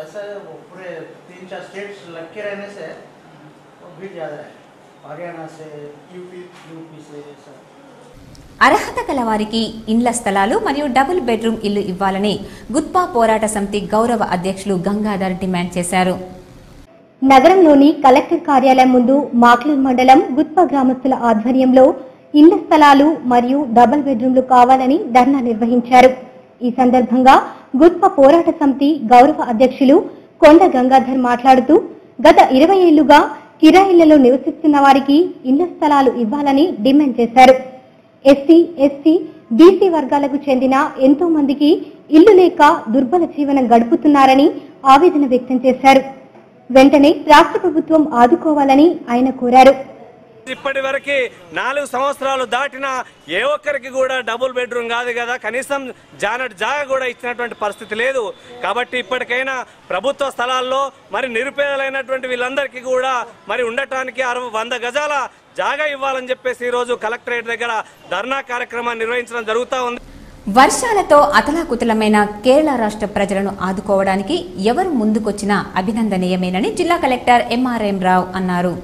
ऐसा वो पूरे 3-4 स्टेट्स लग के रहने से भीड़ ज्यादा है, हरियाणा से यूपी से सब. అర్హత కల వారికి ఇండ్ల స్థలాలు మరియు డబుల్ బెడ్రూమ్ ఇల్లు ఇవ్వాలని గుత్పా పోరాట సమితి గౌరవ అధ్యక్షులు గంగాధర్ డిమాండ్ చేశారు. నగరంలోని కలెక్టర్ కార్యాలయం ముందు మాక్లూర్ మండలం గుత్పా గ్రామస్తుల ఆధ్వర్యంలో ఇళ్ల స్థలాలు మరియు డబుల్ బెడ్రూమ్లు కావాలని ధర్నా నిర్వహించారు. ఈ సందర్భంగా గుత్పా పోరాట సమితి గౌరవ అధ్యక్షులు కొండ గంగాధర్ మాట్లాడుతూ గత 20 ఏళ్లుగా కిరాయిళ్లలో నివసిస్తున్న వారికి ఇళ్ల స్థలాలు ఇవ్వాలని డిమాండ్ చేశారు. ఎస్సీ, ఎస్టీ, బీసీ వర్గాలకు చెందిన ఎంతో మందికి ఇల్లు లేక దుర్బల జీవనం గడుపుతున్నారని ఆవేదన వ్యక్తం చేశారు. వెంటనే రాష్ట్ర ప్రభుత్వం ఆదుకోవాలని ఆయన కోరారు. ఇప్పటి వరకు 4 సంవత్సరాలు దాటినా ఏ ఒక్కరికి కూడా డబుల్ బెడ్రూమ్ కాదు కదా, కనీసం జానట్ జాగా కూడా ఇచ్చినటువంటి పరిస్థితి లేదు. కాబట్టి ఇప్పటికైనా ప్రభుత్వ స్థలాల్లో మరి నిరుపేదలైనటువంటి వీళ్ళందరికీ కూడా మరి ఉండటానికి 100 గజాల జాగా ఇవ్వాలని చెప్పేసి ఈ రోజు కలెక్టరేట్ దగ్గర ధర్నా కార్యక్రమాన్ని నిర్వహించడం జరుగుతూ ఉంది. వర్షాలతో అతలాకుతలమైన కేరళ రాష్ట్ర ప్రజలను ఆదుకోవడానికి ఎవరు ముందుకొచ్చినా అభినందనీయమేనని జిల్లా కలెక్టర్ ఎంఆర్ఎం రావు అన్నారు.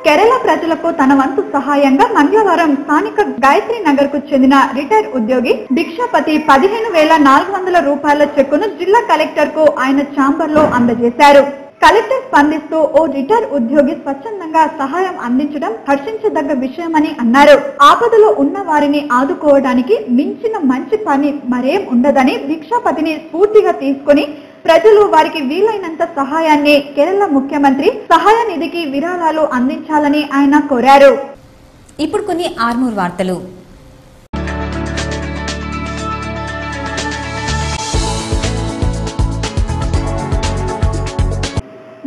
కేరళ ప్రజలకు తన వంతు సహాయంగా మంగళవారం స్థానిక గాయత్రి నగర్ కు చెందిన రిటైర్డ్ ఉద్యోగి భిక్షాపతి 15,400 రూపాయల చెక్కును జిల్లా కలెక్టర్ కు ఆయన ఛాంబర్ లో అందజేశారు. కలెక్టర్ స్పందిస్తూ ఓ రిటైర్ ఉద్యోగి స్వచ్ఛందంగా సహాయం అందించడం హర్షించదగ్గ విషయమని అన్నారు. ఆపదలో ఉన్న వారిని ఆదుకోవడానికి మించిన మంచి పని మరేం ఉండదని భిక్షాపతిని స్ఫూర్తిగా తీసుకుని ప్రజలు వారికి వీలైనంత సహాయాన్ని కేరళ ముఖ్యమంత్రి సహాయ నిధికి విరాళాలు అందించాలని ఆయన కోరారు. ఇప్పుడు కొన్ని ఆర్మూర్ వార్తలు.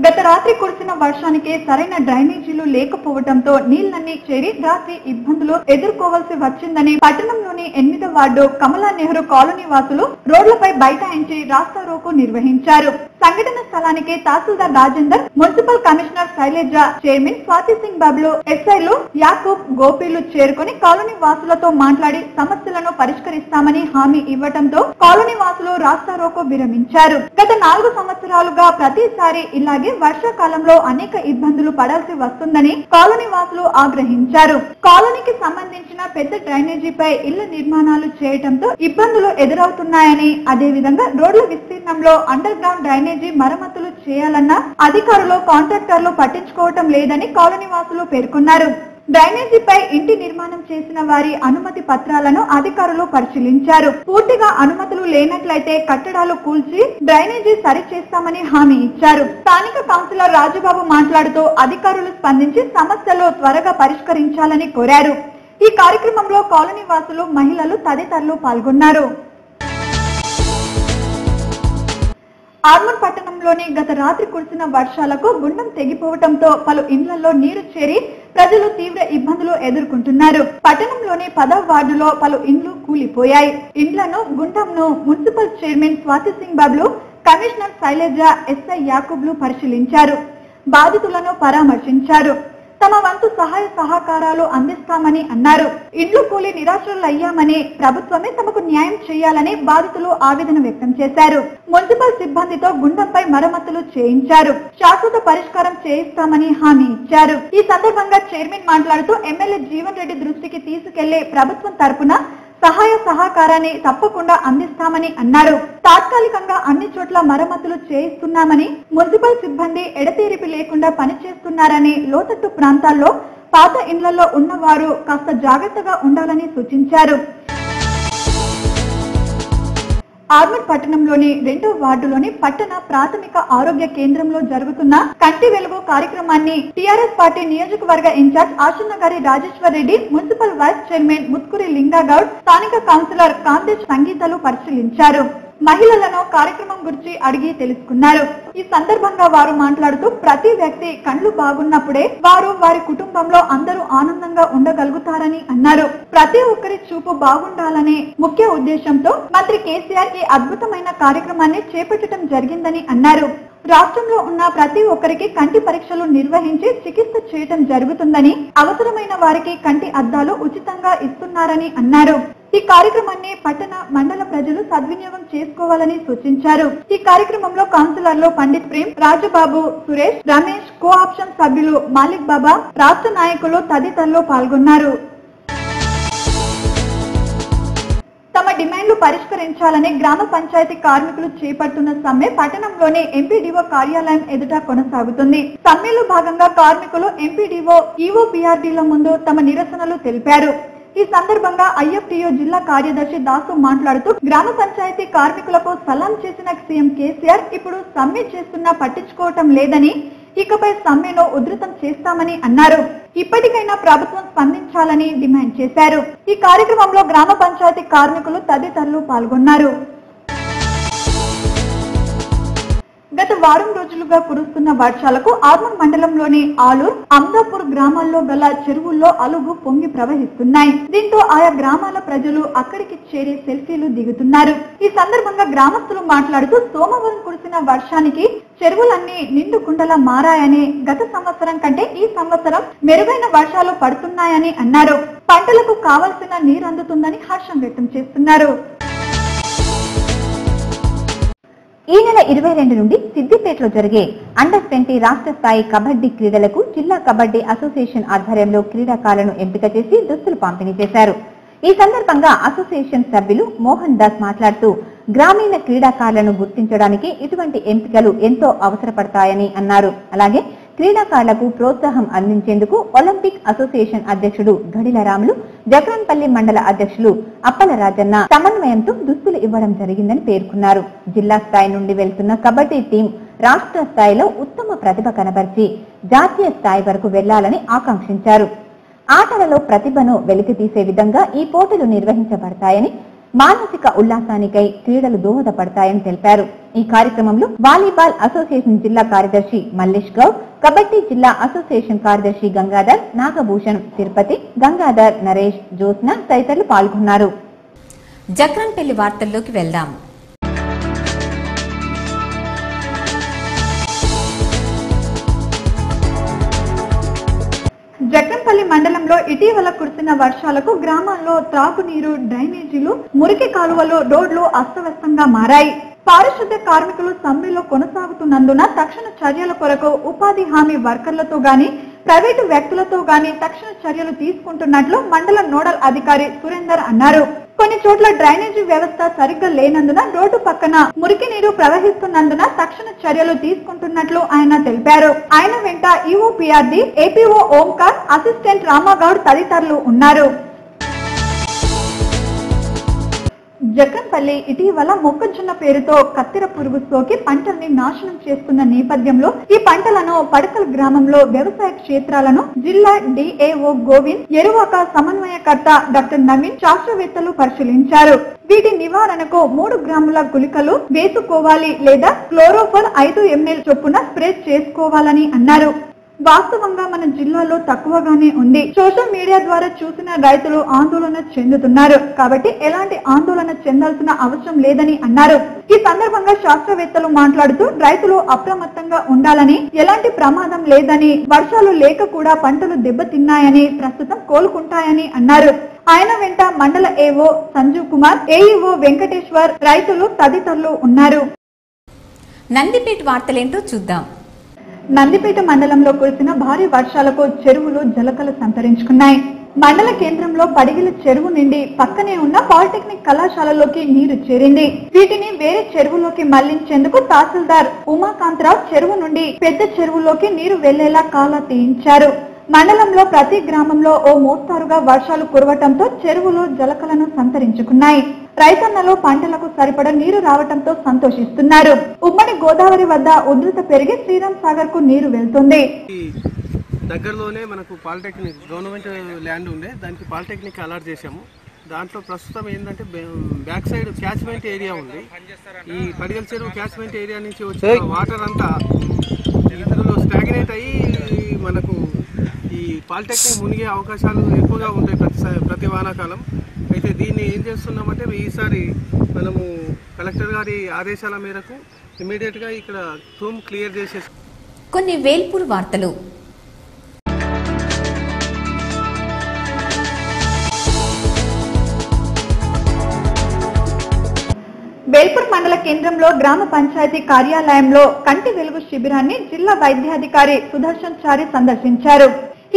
గత రాత్రి కురిసిన వర్షానికి సరైన డ్రైనేజీలు లేకపోవడంతో నీళ్లన్నీ చేరి రాత్రి ఇబ్బందులు ఎదుర్కోవాల్సి వచ్చిందని పట్టణంలోని 8వ వార్డు కమలా నెహ్రూ కాలనీ వాసులు రోడ్లపై బైఠాయించి రాస్తా రోకో నిర్వహించారు. సంఘటన స్థలానికి తహసీల్దార్ Rajender, municipal commissioner Shailaja, chairman Swathi Singh Babulu, ఎస్ఐలు యాకూబ్, గోపీలు చేరుకుని కాలనీ వాసులతో మాట్లాడి సమస్యలను పరిష్కరిస్తామని హామీ ఇవ్వడంతో కాలనీ వాసులు రాస్తా రోకో విరమించారు. గత 4 సంవత్సరాలుగా ప్రతిసారి ఇలాగే వర్షాకాలంలో అనేక ఇబ్బందులు పడాల్సి వస్తుందని కాలనీ వాసులు ఆగ్రహించారు. కాలనీకి సంబంధించిన పెద్ద డ్రైనేజీపై ఇళ్ల నిర్మాణాలు చేయడంతో ఇబ్బందులు ఎదురవుతున్నాయని, అదేవిధంగా రోడ్ల విస్తీర్ణంలో అండర్ గ్రౌండ్ డ్రైనేజీ మరమ్మతులు చేయాలన్నా అధికారులు, కాంట్రాక్టర్లు పట్టించుకోవటం లేదని కాలనీ వాసులు పేర్కొన్నారు. డ్రైనేజీపై ఇంటి నిర్మాణం చేసిన వారి అనుమతి పత్రాలను అధికారులు పరిశీలించారు. పూర్తిగా అనుమతులు లేనట్లయితే కట్టడాలు కూల్చి డ్రైనేజీ సరిచేస్తామని హామీ ఇచ్చారు. స్థానిక కౌన్సిలర్ రాజుబాబు మాట్లాడుతూ అధికారులు స్పందించి సమస్యలు త్వరగా పరిష్కరించాలని కోరారు. ఈ కార్యక్రమంలో కాలనీ వాసులు, మహిళలు తదితరులు పాల్గొన్నారు. ఆర్మూర్ పట్టణంలోని గత రాత్రి కురిసిన వర్షాలకు గుండం తెగిపోవడంతో పలు ఇండ్లలో నీరు చేరి ప్రజలు తీవ్ర ఇబ్బందులు ఎదుర్కొంటున్నారు. పట్టణంలోని 10వ వార్డులో పలు ఇండ్లు కూలిపోయాయి. ఇండ్లను, గుండంను మున్సిపల్ చైర్మన్ స్వాతి సింగ్ బాబులు, కమిషనర్ శైలజ, ఎస్ఐ యాకూబ్లు పరిశీలించారు. బాధితులను పరామర్శించారు. తమ వంతు సహాయ సహకారాలు అందిస్తామని అన్నారు. ఇండ్లు కూలి నిరాశ్రులయ్యామని, ప్రభుత్వమే తమకు న్యాయం చేయాలని బాధితులు ఆవేదన వ్యక్తం చేశారు. మున్సిపల్ సిబ్బందితో గుండంపై మరమ్మతులు చేయించారు. శాశ్వత పరిష్కారం చేయిస్తామని హామీ ఇచ్చారు. ఈ సందర్భంగా చైర్మన్ మాట్లాడుతూ ఎమ్మెల్యే జీవన్ రెడ్డి దృష్టికి తీసుకెళ్లే ప్రభుత్వం తరపున సహాయ సహకారాన్ని తప్పకుండా అందిస్తామని అన్నారు. తాత్కాలికంగా అన్ని చోట్ల మరమ్మతులు చేయిస్తున్నామని, మున్సిపల్ సిబ్బంది ఎడతెరిపి లేకుండా పనిచేస్తున్నారని, లోతట్టు ప్రాంతాల్లో పాత ఇండ్లలో ఉన్నవారు కాస్త జాగ్రత్తగా ఉండాలని సూచించారు. ఆర్మూర్ పట్టణంలోని 2వ వార్డులోని పట్టణ ప్రాథమిక ఆరోగ్య కేంద్రంలో జరుగుతున్న కంటి వెలుగు కార్యక్రమాన్ని టీఆర్ఎస్ పార్టీ నియోజకవర్గ incharge Ashannagari Rajeshwar Reddy, municipal vice chairman Mutkuri Lingagoud, స్థానిక కౌన్సిలర్ కాందేశ్ సంగీతలు పరిశీలించారు. మహిళలను కార్యక్రమం గురించి అడిగి తెలుసుకున్నారు. ఈ సందర్భంగా వారు మాట్లాడుతూ ప్రతి వ్యక్తి కళ్ళు బాగున్నప్పుడే వారు వారి కుటుంబంలో అందరూ ఆనందంగా ఉండగలుగుతారని అన్నారు. ప్రతి ఒక్కరి చూపు బాగుండాలనే ముఖ్య ఉద్దేశంతో మంత్రి కేసీఆర్ ఈ అద్భుతమైన కార్యక్రమాన్ని చేపట్టడం జరిగిందని అన్నారు. రాష్ట్రంలో ఉన్న ప్రతి ఒక్కరికి కంటి పరీక్షలు నిర్వహించి చికిత్స చేయడం జరుగుతుందని, అవసరమైన వారికి కంటి అద్దాలు ఉచితంగా ఇస్తున్నారని అన్నారు. ఈ కార్యక్రమాన్ని పట్టణ మండల ప్రజలు సద్వినియోగం చేసుకోవాలని సూచించారు. ఈ కార్యక్రమంలో కౌన్సిలర్లు పండిత్ ప్రేమ్, రాజబాబు, సురేష్, రమేష్, కో ఆప్షన్ సభ్యులు మాలిక్ బాబా, రాష్ట్ర నాయకులు తదితరులు పాల్గొన్నారు. తమ డిమాండ్లు పరిష్కరించాలని గ్రామ పంచాయతీ కార్మికులు చేపడుతున్న సమ్మె పట్టణంలోని ఎంపీడీఓ కార్యాలయం ఎదుట కొనసాగుతుంది. సమ్మెలో భాగంగా కార్మికులు ఎంపీడీఓ, ఈఓపీఆర్డీల ముందు తమ నిరసనలు తెలిపారు. ఈ సందర్భంగా ఐఎఫ్టీయూ జిల్లా కార్యదర్శి దాసు మాట్లాడుతూ, గ్రామ పంచాయతీ కార్మికులకు సలాం చేసిన సీఎం కేసీఆర్ ఇప్పుడు సమ్మె చేస్తున్నా పట్టించుకోవటం లేదని, ఇకపై సమ్మెను ఉధృతం చేస్తామని అన్నారు. ఇప్పటికైనా ప్రభుత్వం స్పందించాలని డిమాండ్ చేశారు. ఈ కార్యక్రమంలో గ్రామ పంచాయతీ కార్మికులు తదితరులు పాల్గొన్నారు. గత వారం రోజులుగా కురుస్తున్న వర్షాలకు ఆర్మూర్ మండలంలోని ఆలూర్, అమ్దాపూర్ గ్రామాల్లో గల చెరువుల్లో అలుగు పొంగి ప్రవహిస్తున్నాయి. దీంతో ఆయా గ్రామాల ప్రజలు అక్కడికి చేరి సెల్ఫీలు దిగుతున్నారు. ఈ సందర్భంగా గ్రామస్తులు మాట్లాడుతూ, సోమవారం కురిసిన వర్షానికి చెరువులన్నీ నిండు కుండలా మారాయని, గత సంవత్సరం కంటే ఈ సంవత్సరం మెరుగైన వర్షాలు పడుతున్నాయని అన్నారు. పంటలకు కావలసిన నీరు అందుతుందని హర్షం వ్యక్తం చేస్తున్నారు. ఈ నెల 22 నుండి సిద్దిపేటలో జరిగే అండర్-20 రాష్ట్ర స్థాయి కబడ్డీ క్రీడలకు జిల్లా కబడ్డీ అసోసియేషన్ ఆధ్వర్యంలో క్రీడాకారులను ఎంపిక చేసి దుస్తులు పంపిణీ చేశారు. ఈ సందర్భంగా అసోసియేషన్ సభ్యులు మోహన్ దాస్ మాట్లాడుతూ, గ్రామీణ క్రీడాకారులను గుర్తించడానికి ఇటువంటి ఎంపికలు ఎంతో అవసరపడతాయని అన్నారు. అలాగే క్రీడాకారులకు ప్రోత్సాహం అందించేందుకు ఒలింపిక్ అసోసియేషన్ అధ్యక్షుడు గడిల రాములు, జక్రాన్పల్లి మండల అధ్యక్షులు అప్పల రాజన్న సమన్వయంతో దుస్తులు ఇవ్వడం జరిగిందని పేర్కొన్నారు. జిల్లా స్థాయి నుండి వెళ్తున్న కబడ్డీ టీం రాష్ట్ర స్థాయిలో ఉత్తమ ప్రతిభ కనబర్చి జాతీయ స్థాయి వరకు వెళ్లాలని ఆకాంక్షించారు. ఆటలలో ప్రతిభను వెలికితీసే విధంగా ఈ పోటీలు నిర్వహించబడతాయని, మానసిక ఉల్లాసానికై క్రీడలు దోహదపడతాయని తెలిపారు. ఈ కార్యక్రమంలో వాలీబాల్ అసోసియేషన్ జిల్లా కార్యదర్శి మల్లేష్ గౌడ్, కబడ్డీ జిల్లా అసోసియేషన్ కార్యదర్శి గంగాధర్, నాగభూషణ్, తిరుపతి, గంగాధర్, నరేష్, జ్యోత్న తదితరులు పాల్గొన్నారు. జక్రాన్పల్లి వార్తల్లోకి వెళ్దాం. జక్రంపల్లి మండలంలో ఇటీవల కురిసిన వర్షాలకు గ్రామాల్లో త్రాగునీరు, డ్రైనేజీలు, మురికి కాలువలు, రోడ్లు అస్తవ్యస్తంగా మారాయి. పారిశుద్ధ్య కార్మికులు సమ్మెలో కొనసాగుతున్నందున తక్షణ చర్యల కొరకు ఉపాధి హామీ వర్కర్లతో గాని, ప్రైవేటు వ్యక్తులతో గాని తక్షణ చర్యలు తీసుకుంటున్నట్లు మండల నోడల్ అధికారి సురేందర్ అన్నారు. కొన్ని చోట్ల డ్రైనేజీ వ్యవస్థ సరిగ్గా లేనందున రోడ్డు పక్కన మురికి నీరు ప్రవహిస్తున్నందున తక్షణ చర్యలు తీసుకుంటున్నట్లు ఆయన తెలిపారు. ఆయన వెంట EOPRD, APO Omkar, assistant Rama Goud తదితరులు ఉన్నారు. జక్రంపల్లి ఇటీవల మొక్కజొన్న పేరుతో కత్తెర పురుగు సోకి పంటల్ని నాశనం చేస్తున్న నేపథ్యంలో ఈ పంటలను పడకల్ గ్రామంలో వ్యవసాయ క్షేత్రాలను జిల్లా డిఏఓ గోవింద్, ఎరువాక సమన్వయకర్త డాక్టర్ నవీన్ శాస్త్రవేత్తలు పరిశీలించారు. వీటి నివారణకు 3 గ్రాముల గుళికలు వేసుకోవాలి లేదా క్లోరోఫల్ 5 ml చొప్పున స్ప్రే చేసుకోవాలని అన్నారు. వాస్తవంగా మన జిల్లాలో తక్కువగానే ఉంది. సోషల్ మీడియా ద్వారా చూసిన రైతులు ఆందోళన చెందుతున్నారు. కాబట్టి ఎలాంటి ఆందోళన చెందాల్సిన అవసరం లేదని అన్నారు. ఈ సందర్భంగా శాస్త్రవేత్తలు మాట్లాడుతూ రైతులు అప్రమత్తంగా ఉండాలని, ఎలాంటి ప్రమాదం లేదని, వర్షాలు లేక కూడా పంటలు దెబ్బతిన్నాయని, ప్రస్తుతం కోలుకుంటాయని అన్నారు. ఆయన వెంట మండల ఏఓ సంజీవ్ కుమార్, ఏఈఓ వెంకటేశ్వర్, రైతులు తదితరులు ఉన్నారు. నందిపేట వార్తలేంటో చూద్దాం. నందిపేట మండలంలో కురిసిన భారీ వర్షాలకు చెరువులు జలకలు సంతరించుకున్నాయి. మండల కేంద్రంలో పడిగిల చెరువు నిండి పక్కనే ఉన్న పాలిటెక్నిక్ కళాశాలలోకి నీరు చేరింది. వీటిని వేరే చెరువులోకి మళ్లించేందుకు తహసీల్దార్ ఉమాకాంతరావు చెరువు నుండి పెద్ద చెరువులోకి నీరు వెళ్లేలా కాలా తీయించారు. మండలంలో ప్రతి గ్రామంలో ఓ మోస్తారుగా వర్షాలు కురవటంతో చెరువులు జలకలను సంతరించుకున్నాయి. రైతన్నలు పంటలకు సరిపడ నీరు రావటంతో సంతోషిస్తున్నారు. ఉమ్మడి గోదావరి వద్ద ఉధృత పెరిగి శ్రీరామ్ సాగర్ కు నీరు వెళ్తుంది. దగ్గరలోనే మనకు పాలిటెక్నిక్ గవర్నమెంట్ ల్యాండ్ ఉండే, దానికి పాలిటెక్నిక్ అలాట్ చేశాము. దాంట్లో ప్రస్తుతం ఏంటంటే బ్యాక్ సైడ్ క్యాచ్మెంట్ ఏరియా ఉంది. ఈ పడిగల చెరువు క్యాచ్మెంట్ ఏరియా నుంచి వచ్చే వాటర్ అంతా ఇందులో స్టాగ్నేట్ అయ్యి మనకు ఈ పాలిటెక్నిక్ మునిగే అవకాశాలు ఎక్కువగా ఉంటాయి ప్రతి వానాకాలం. అయితే దీన్ని ఏం చేస్తున్నామంటే ఈసారి మనము కలెక్టర్ గారి ఆదేశాల మేరకు ఇమీడియట్గా ఇక్కడ రూమ్ క్లియర్ చేసేసి కొన్ని వేల్పూర్ వార్తలు. వేల్పూర్ మండల కేంద్రంలో గ్రామ పంచాయతీ కార్యాలయంలో కంటి వెలుగు శిబిరాన్ని జిల్లా వైద్యాధికారి సుదర్శన్ చారి సందర్శించారు.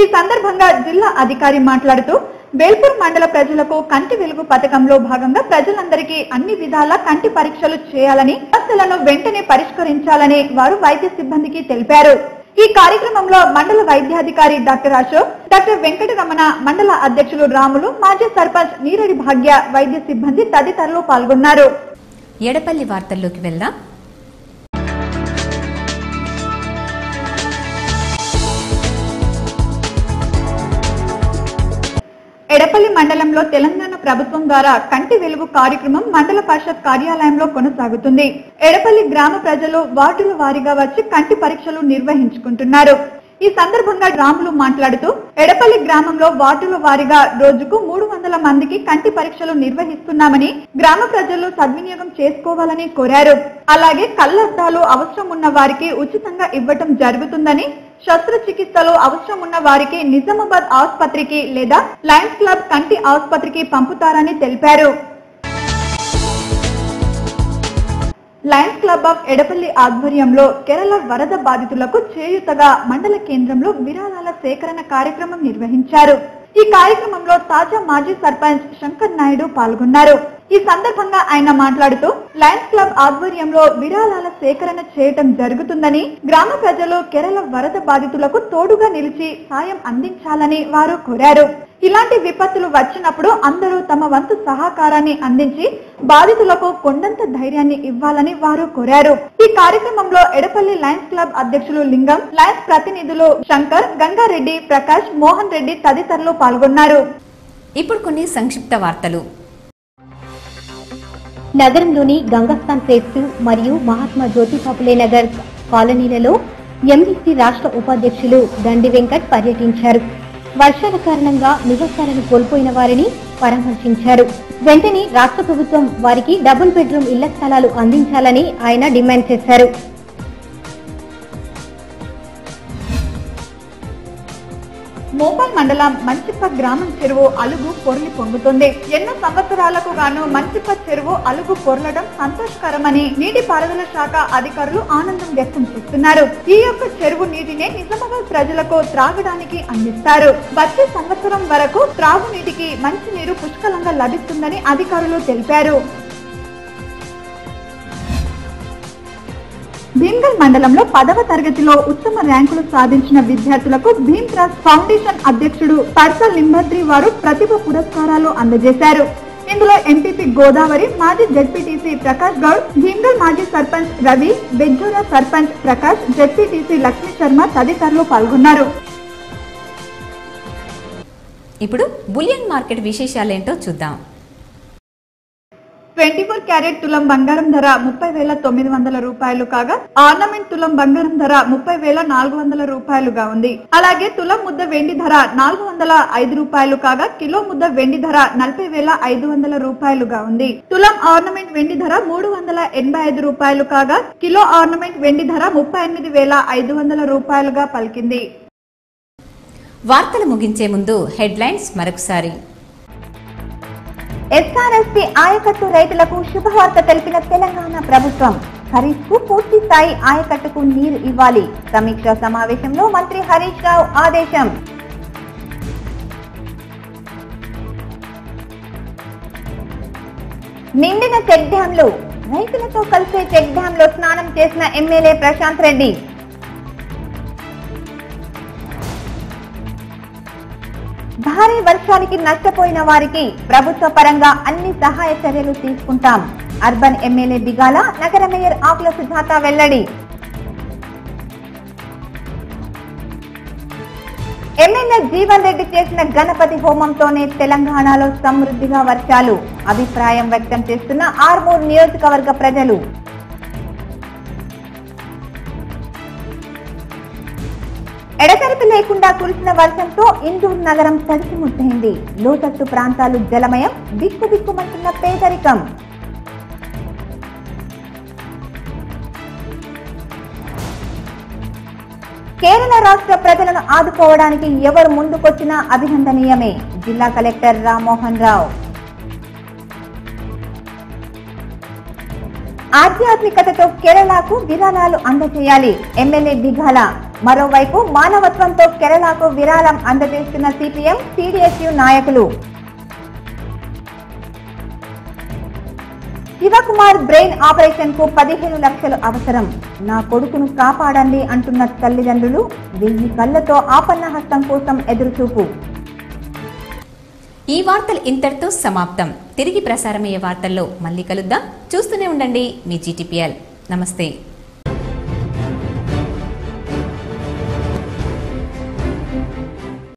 ఈ సందర్భంగా జిల్లా అధికారి మాట్లాడుతూ వేల్పూర్ మండల ప్రజలకు కంటి వెలుగు పథకంలో భాగంగా ప్రజలందరికీ అన్ని విధాల కంటి పరీక్షలు చేయాలని, సమస్యలను వెంటనే పరిష్కరించాలని వారు వైద్య సిబ్బందికి తెలిపారు. ఈ కార్యక్రమంలో మండల వైద్యాధికారి డాక్టర్ అశోక్, డాక్టర్ వెంకటరమణ, మండల అధ్యక్షులు రాములు, మాజీ సర్పంచ్ నీరడి భాగ్య, వైద్య సిబ్బంది తదితరులు పాల్గొన్నారు. ఎడపల్లి వార్తల్లోకి వెళ్దాం. ఎడపల్లి మండలంలో తెలంగాణ ప్రభుత్వం ద్వారా కంటి వెలుగు కార్యక్రమం మండల పరిషత్ కార్యాలయంలో కొనసాగుతుంది. ఎడపల్లి గ్రామ ప్రజలు వార్డుల వారీగా వచ్చి కంటి పరీక్షలు నిర్వహించుకుంటున్నారు. ఈ సందర్భంగా రాములు మాట్లాడుతూ ఎడపల్లి గ్రామంలో వార్డుల వారీగా రోజుకు 300 మందికి కంటి పరీక్షలు నిర్వహిస్తున్నామని, గ్రామ ప్రజలు సద్వినియోగం చేసుకోవాలని కోరారు. అలాగే కళ్లద్దాలు అవసరం ఉన్న వారికి ఉచితంగా ఇవ్వటం జరుగుతుందని, శస్త్రచికిత్సలు అవసరం ఉన్న వారికి నిజామాబాద్ ఆసుపత్రికి లేదా లయన్స్ క్లబ్ కంటి ఆసుపత్రికి పంపుతారని తెలిపారు. లయన్స్ క్లబ్ ఆఫ్ ఎడపల్లి ఆధ్వర్యంలో కేరళ వరద బాధితులకు చేయూతగా మండల కేంద్రంలో విరాళాల సేకరణ కార్యక్రమం నిర్వహించారు. ఈ కార్యక్రమంలో తాజా మాజీ సర్పంచ్ శంకర్ నాయుడు పాల్గొన్నారు. ఈ సందర్భంగా ఆయన మాట్లాడుతూ లయన్స్ క్లబ్ ఆధ్వర్యంలో విరాళాల సేకరణ చేయటం జరుగుతుందని, గ్రామ ప్రజలు కేరళ వరద బాధితులకు తోడుగా నిలిచి సాయం అందించాలని వారు కోరారు. ఇలాంటి విపత్తులు వచ్చినప్పుడు అందరూ తమ వంతు సహకారాన్ని అందించి బాధితులకు కొండంత ధైర్యాన్ని ఇవ్వాలని వారు కోరారు. ఈ కార్యక్రమంలో ఎడపల్లి లయన్స్ క్లబ్ అధ్యక్షులు లింగం, లయన్స్ ప్రతినిధులు శంకర్, గంగారెడ్డి, ప్రకాష్, మోహన్ రెడ్డి తదితరులు పాల్గొన్నారు. ఇప్పుడు కొన్ని సంక్షిప్త వార్తలు. నగరంలోని గంగాస్థాన్ ఫేజ్ మరియు మహాత్మా జ్యోతిబాపులే నగర్ కాలనీలలో ఎంబీసీ రాష్ట్ర ఉపాధ్యక్షులు దండి వెంకట్ పర్యటించారు. వర్షాల కారణంగా నివాసాలను కోల్పోయిన వారిని పరామర్శించారు. వెంటనే రాష్ట్ర ప్రభుత్వం వారికి డబుల్ బెడ్రూమ్ ఇళ్ల స్థలాలు అందించాలని ఆయన డిమాండ్ చేశారు. మోపల్ మండలం మంచిప్ప గ్రామం చెరువు అలుగు పొర్లి పొంగుతుంది. ఎన్నో సంవత్సరాలకు గాను మంచిప్ప చెరువు అలుగు పొర్లడం సంతోషకరమని నీటిపారుదల శాఖ అధికారులు ఆనందం వ్యక్తం చేస్తున్నారు. ఈ యొక్క చెరువు నీటినే నిజామాబాద్ ప్రజలకు త్రాగడానికి అందిస్తారు. వచ్చే సంవత్సరం వరకు త్రాగునీటికి మంచినీరు పుష్కలంగా లభిస్తుందని అధికారులు తెలిపారు. భీమ్గల్ మండలంలో 10వ తరగతిలో ఉత్తమ ర్యాంకులు సాధించిన విద్యార్థులకు భీమ్ ట్రస్ట్ ఫౌండేషన్ అధ్యక్షుడు పర్సల్ లింబద్రి వారు ప్రతిభ పురస్కారాలు అందజేశారు. ఇందులో ఎంపీపీ గోదావరి, మాజీ జెడ్పీటీసీ ప్రకాష్ గౌడ్, భీమ్గల్ మాజీ సర్పంచ్ రవి, బెజ్జోరా సర్పంచ్ ప్రకాష్, జెడ్పీటీసీ లక్ష్మీ శర్మ తదితరులు పాల్గొన్నారు. ఇప్పుడు బులియన్ మార్కెట్ విశేషాలేంటో చూద్దాం. 24 క్యారెట్ తులం బంగారం ధర 30,900 రూపాయలు కాగా ఆర్నమెంట్ తులం బంగారం ధర 30,400 రూపాయలుగా ఉంది. అలాగే తులం ముద్ద వెండి ధర 405 రూపాయలు కాగా కిలో ముద్ద వెండి ధర 40,500 రూపాయలుగా ఉంది. తులం ఆర్నమెంట్ వెండి ధర 385 రూపాయలు కాగా కిలో ఆర్నమెంట్ వెండి ధర 38,500 రూపాయలుగా పలికింది. వార్తలు ముగించే ముందు హెడ్లైన్స్ మరొకసారి. ఎస్ఆర్ఎస్పీ ఆయకట్టు రైతులకు శుభవార్త తెలిపిన తెలంగాణ ప్రభుత్వం. ఖరీఫ్ కు పూర్తి స్థాయి ఆయకట్టుకు నీరు ఇవ్వాలి. సమీక్షా సమావేశంలో మంత్రి హరీష్ రావు ఆదేశం. నిండిన చెక్ డ్యాంలు. రైతులతో కలిసే చెక్ డ్యామ్ లో స్నానం చేసిన ఎమ్మెల్యే ప్రశాంత్ రెడ్డి. భారీ వర్షానికి నష్టపోయిన వారికి ప్రభుత్వ పరంగా అన్ని సహాయ చర్యలు తీసుకుంటాం. అర్బన్ ఎమ్మెల్యే బిగాల, నగర మేయర్ ఆకుల సుజాత వెల్లడి. ఎమ్మెల్యే జీవన్ రెడ్డి చేసిన గణపతి హోమంతోనే తెలంగాణలో సమృద్ధిగా వర్షాలు. అభిప్రాయం వ్యక్తం చేస్తున్న ఆర్మూర్ నియోజకవర్గ ప్రజలు. ఎడతెరిపి లేకుండా కురిసిన వర్షంతో ఇందూరు నగరం తడిసి ముద్దయింది. లోతట్టు ప్రాంతాలు జలమయం, బిక్కుబిక్కుమంటున్న పేదరికం. కేరళ రాష్ట్ర ప్రజలను ఆదుకోవడానికి ఎవరు ముందుకొచ్చినా అభినందనీయమే. జిల్లా కలెక్టర్ రామ్మోహన్ రావు. ఆధ్యాత్మికతతో కేరళకు విరాళాలు అందజేయాలి. ఎమ్మెల్యే బిఘాల. మరోవైపు మానవత్వంతో కేరళకు విరాళం అందజేస్తున్న సిపిఎం, టీడీఎస్యు నాయకులు. శివకుమార్ బ్రెయిన్ ఆపరేషన్ కు 15 లక్షలు అవసరం. నా కొడుకును కాపాడండి అంటున్న తల్లిదండ్రులు. 1000 కళ్లతో ఆపన్న హస్తం కోసం ఎదురుచూపు. ఈ వార్తలు ఇంతటితో సమాప్తం. తిరిగి ప్రసారమయ్యే వార్తల్లో మళ్ళీ కలుద్దాం. చూస్తూనే ఉండండి మీ జీటీపీఎల్. నమస్తే.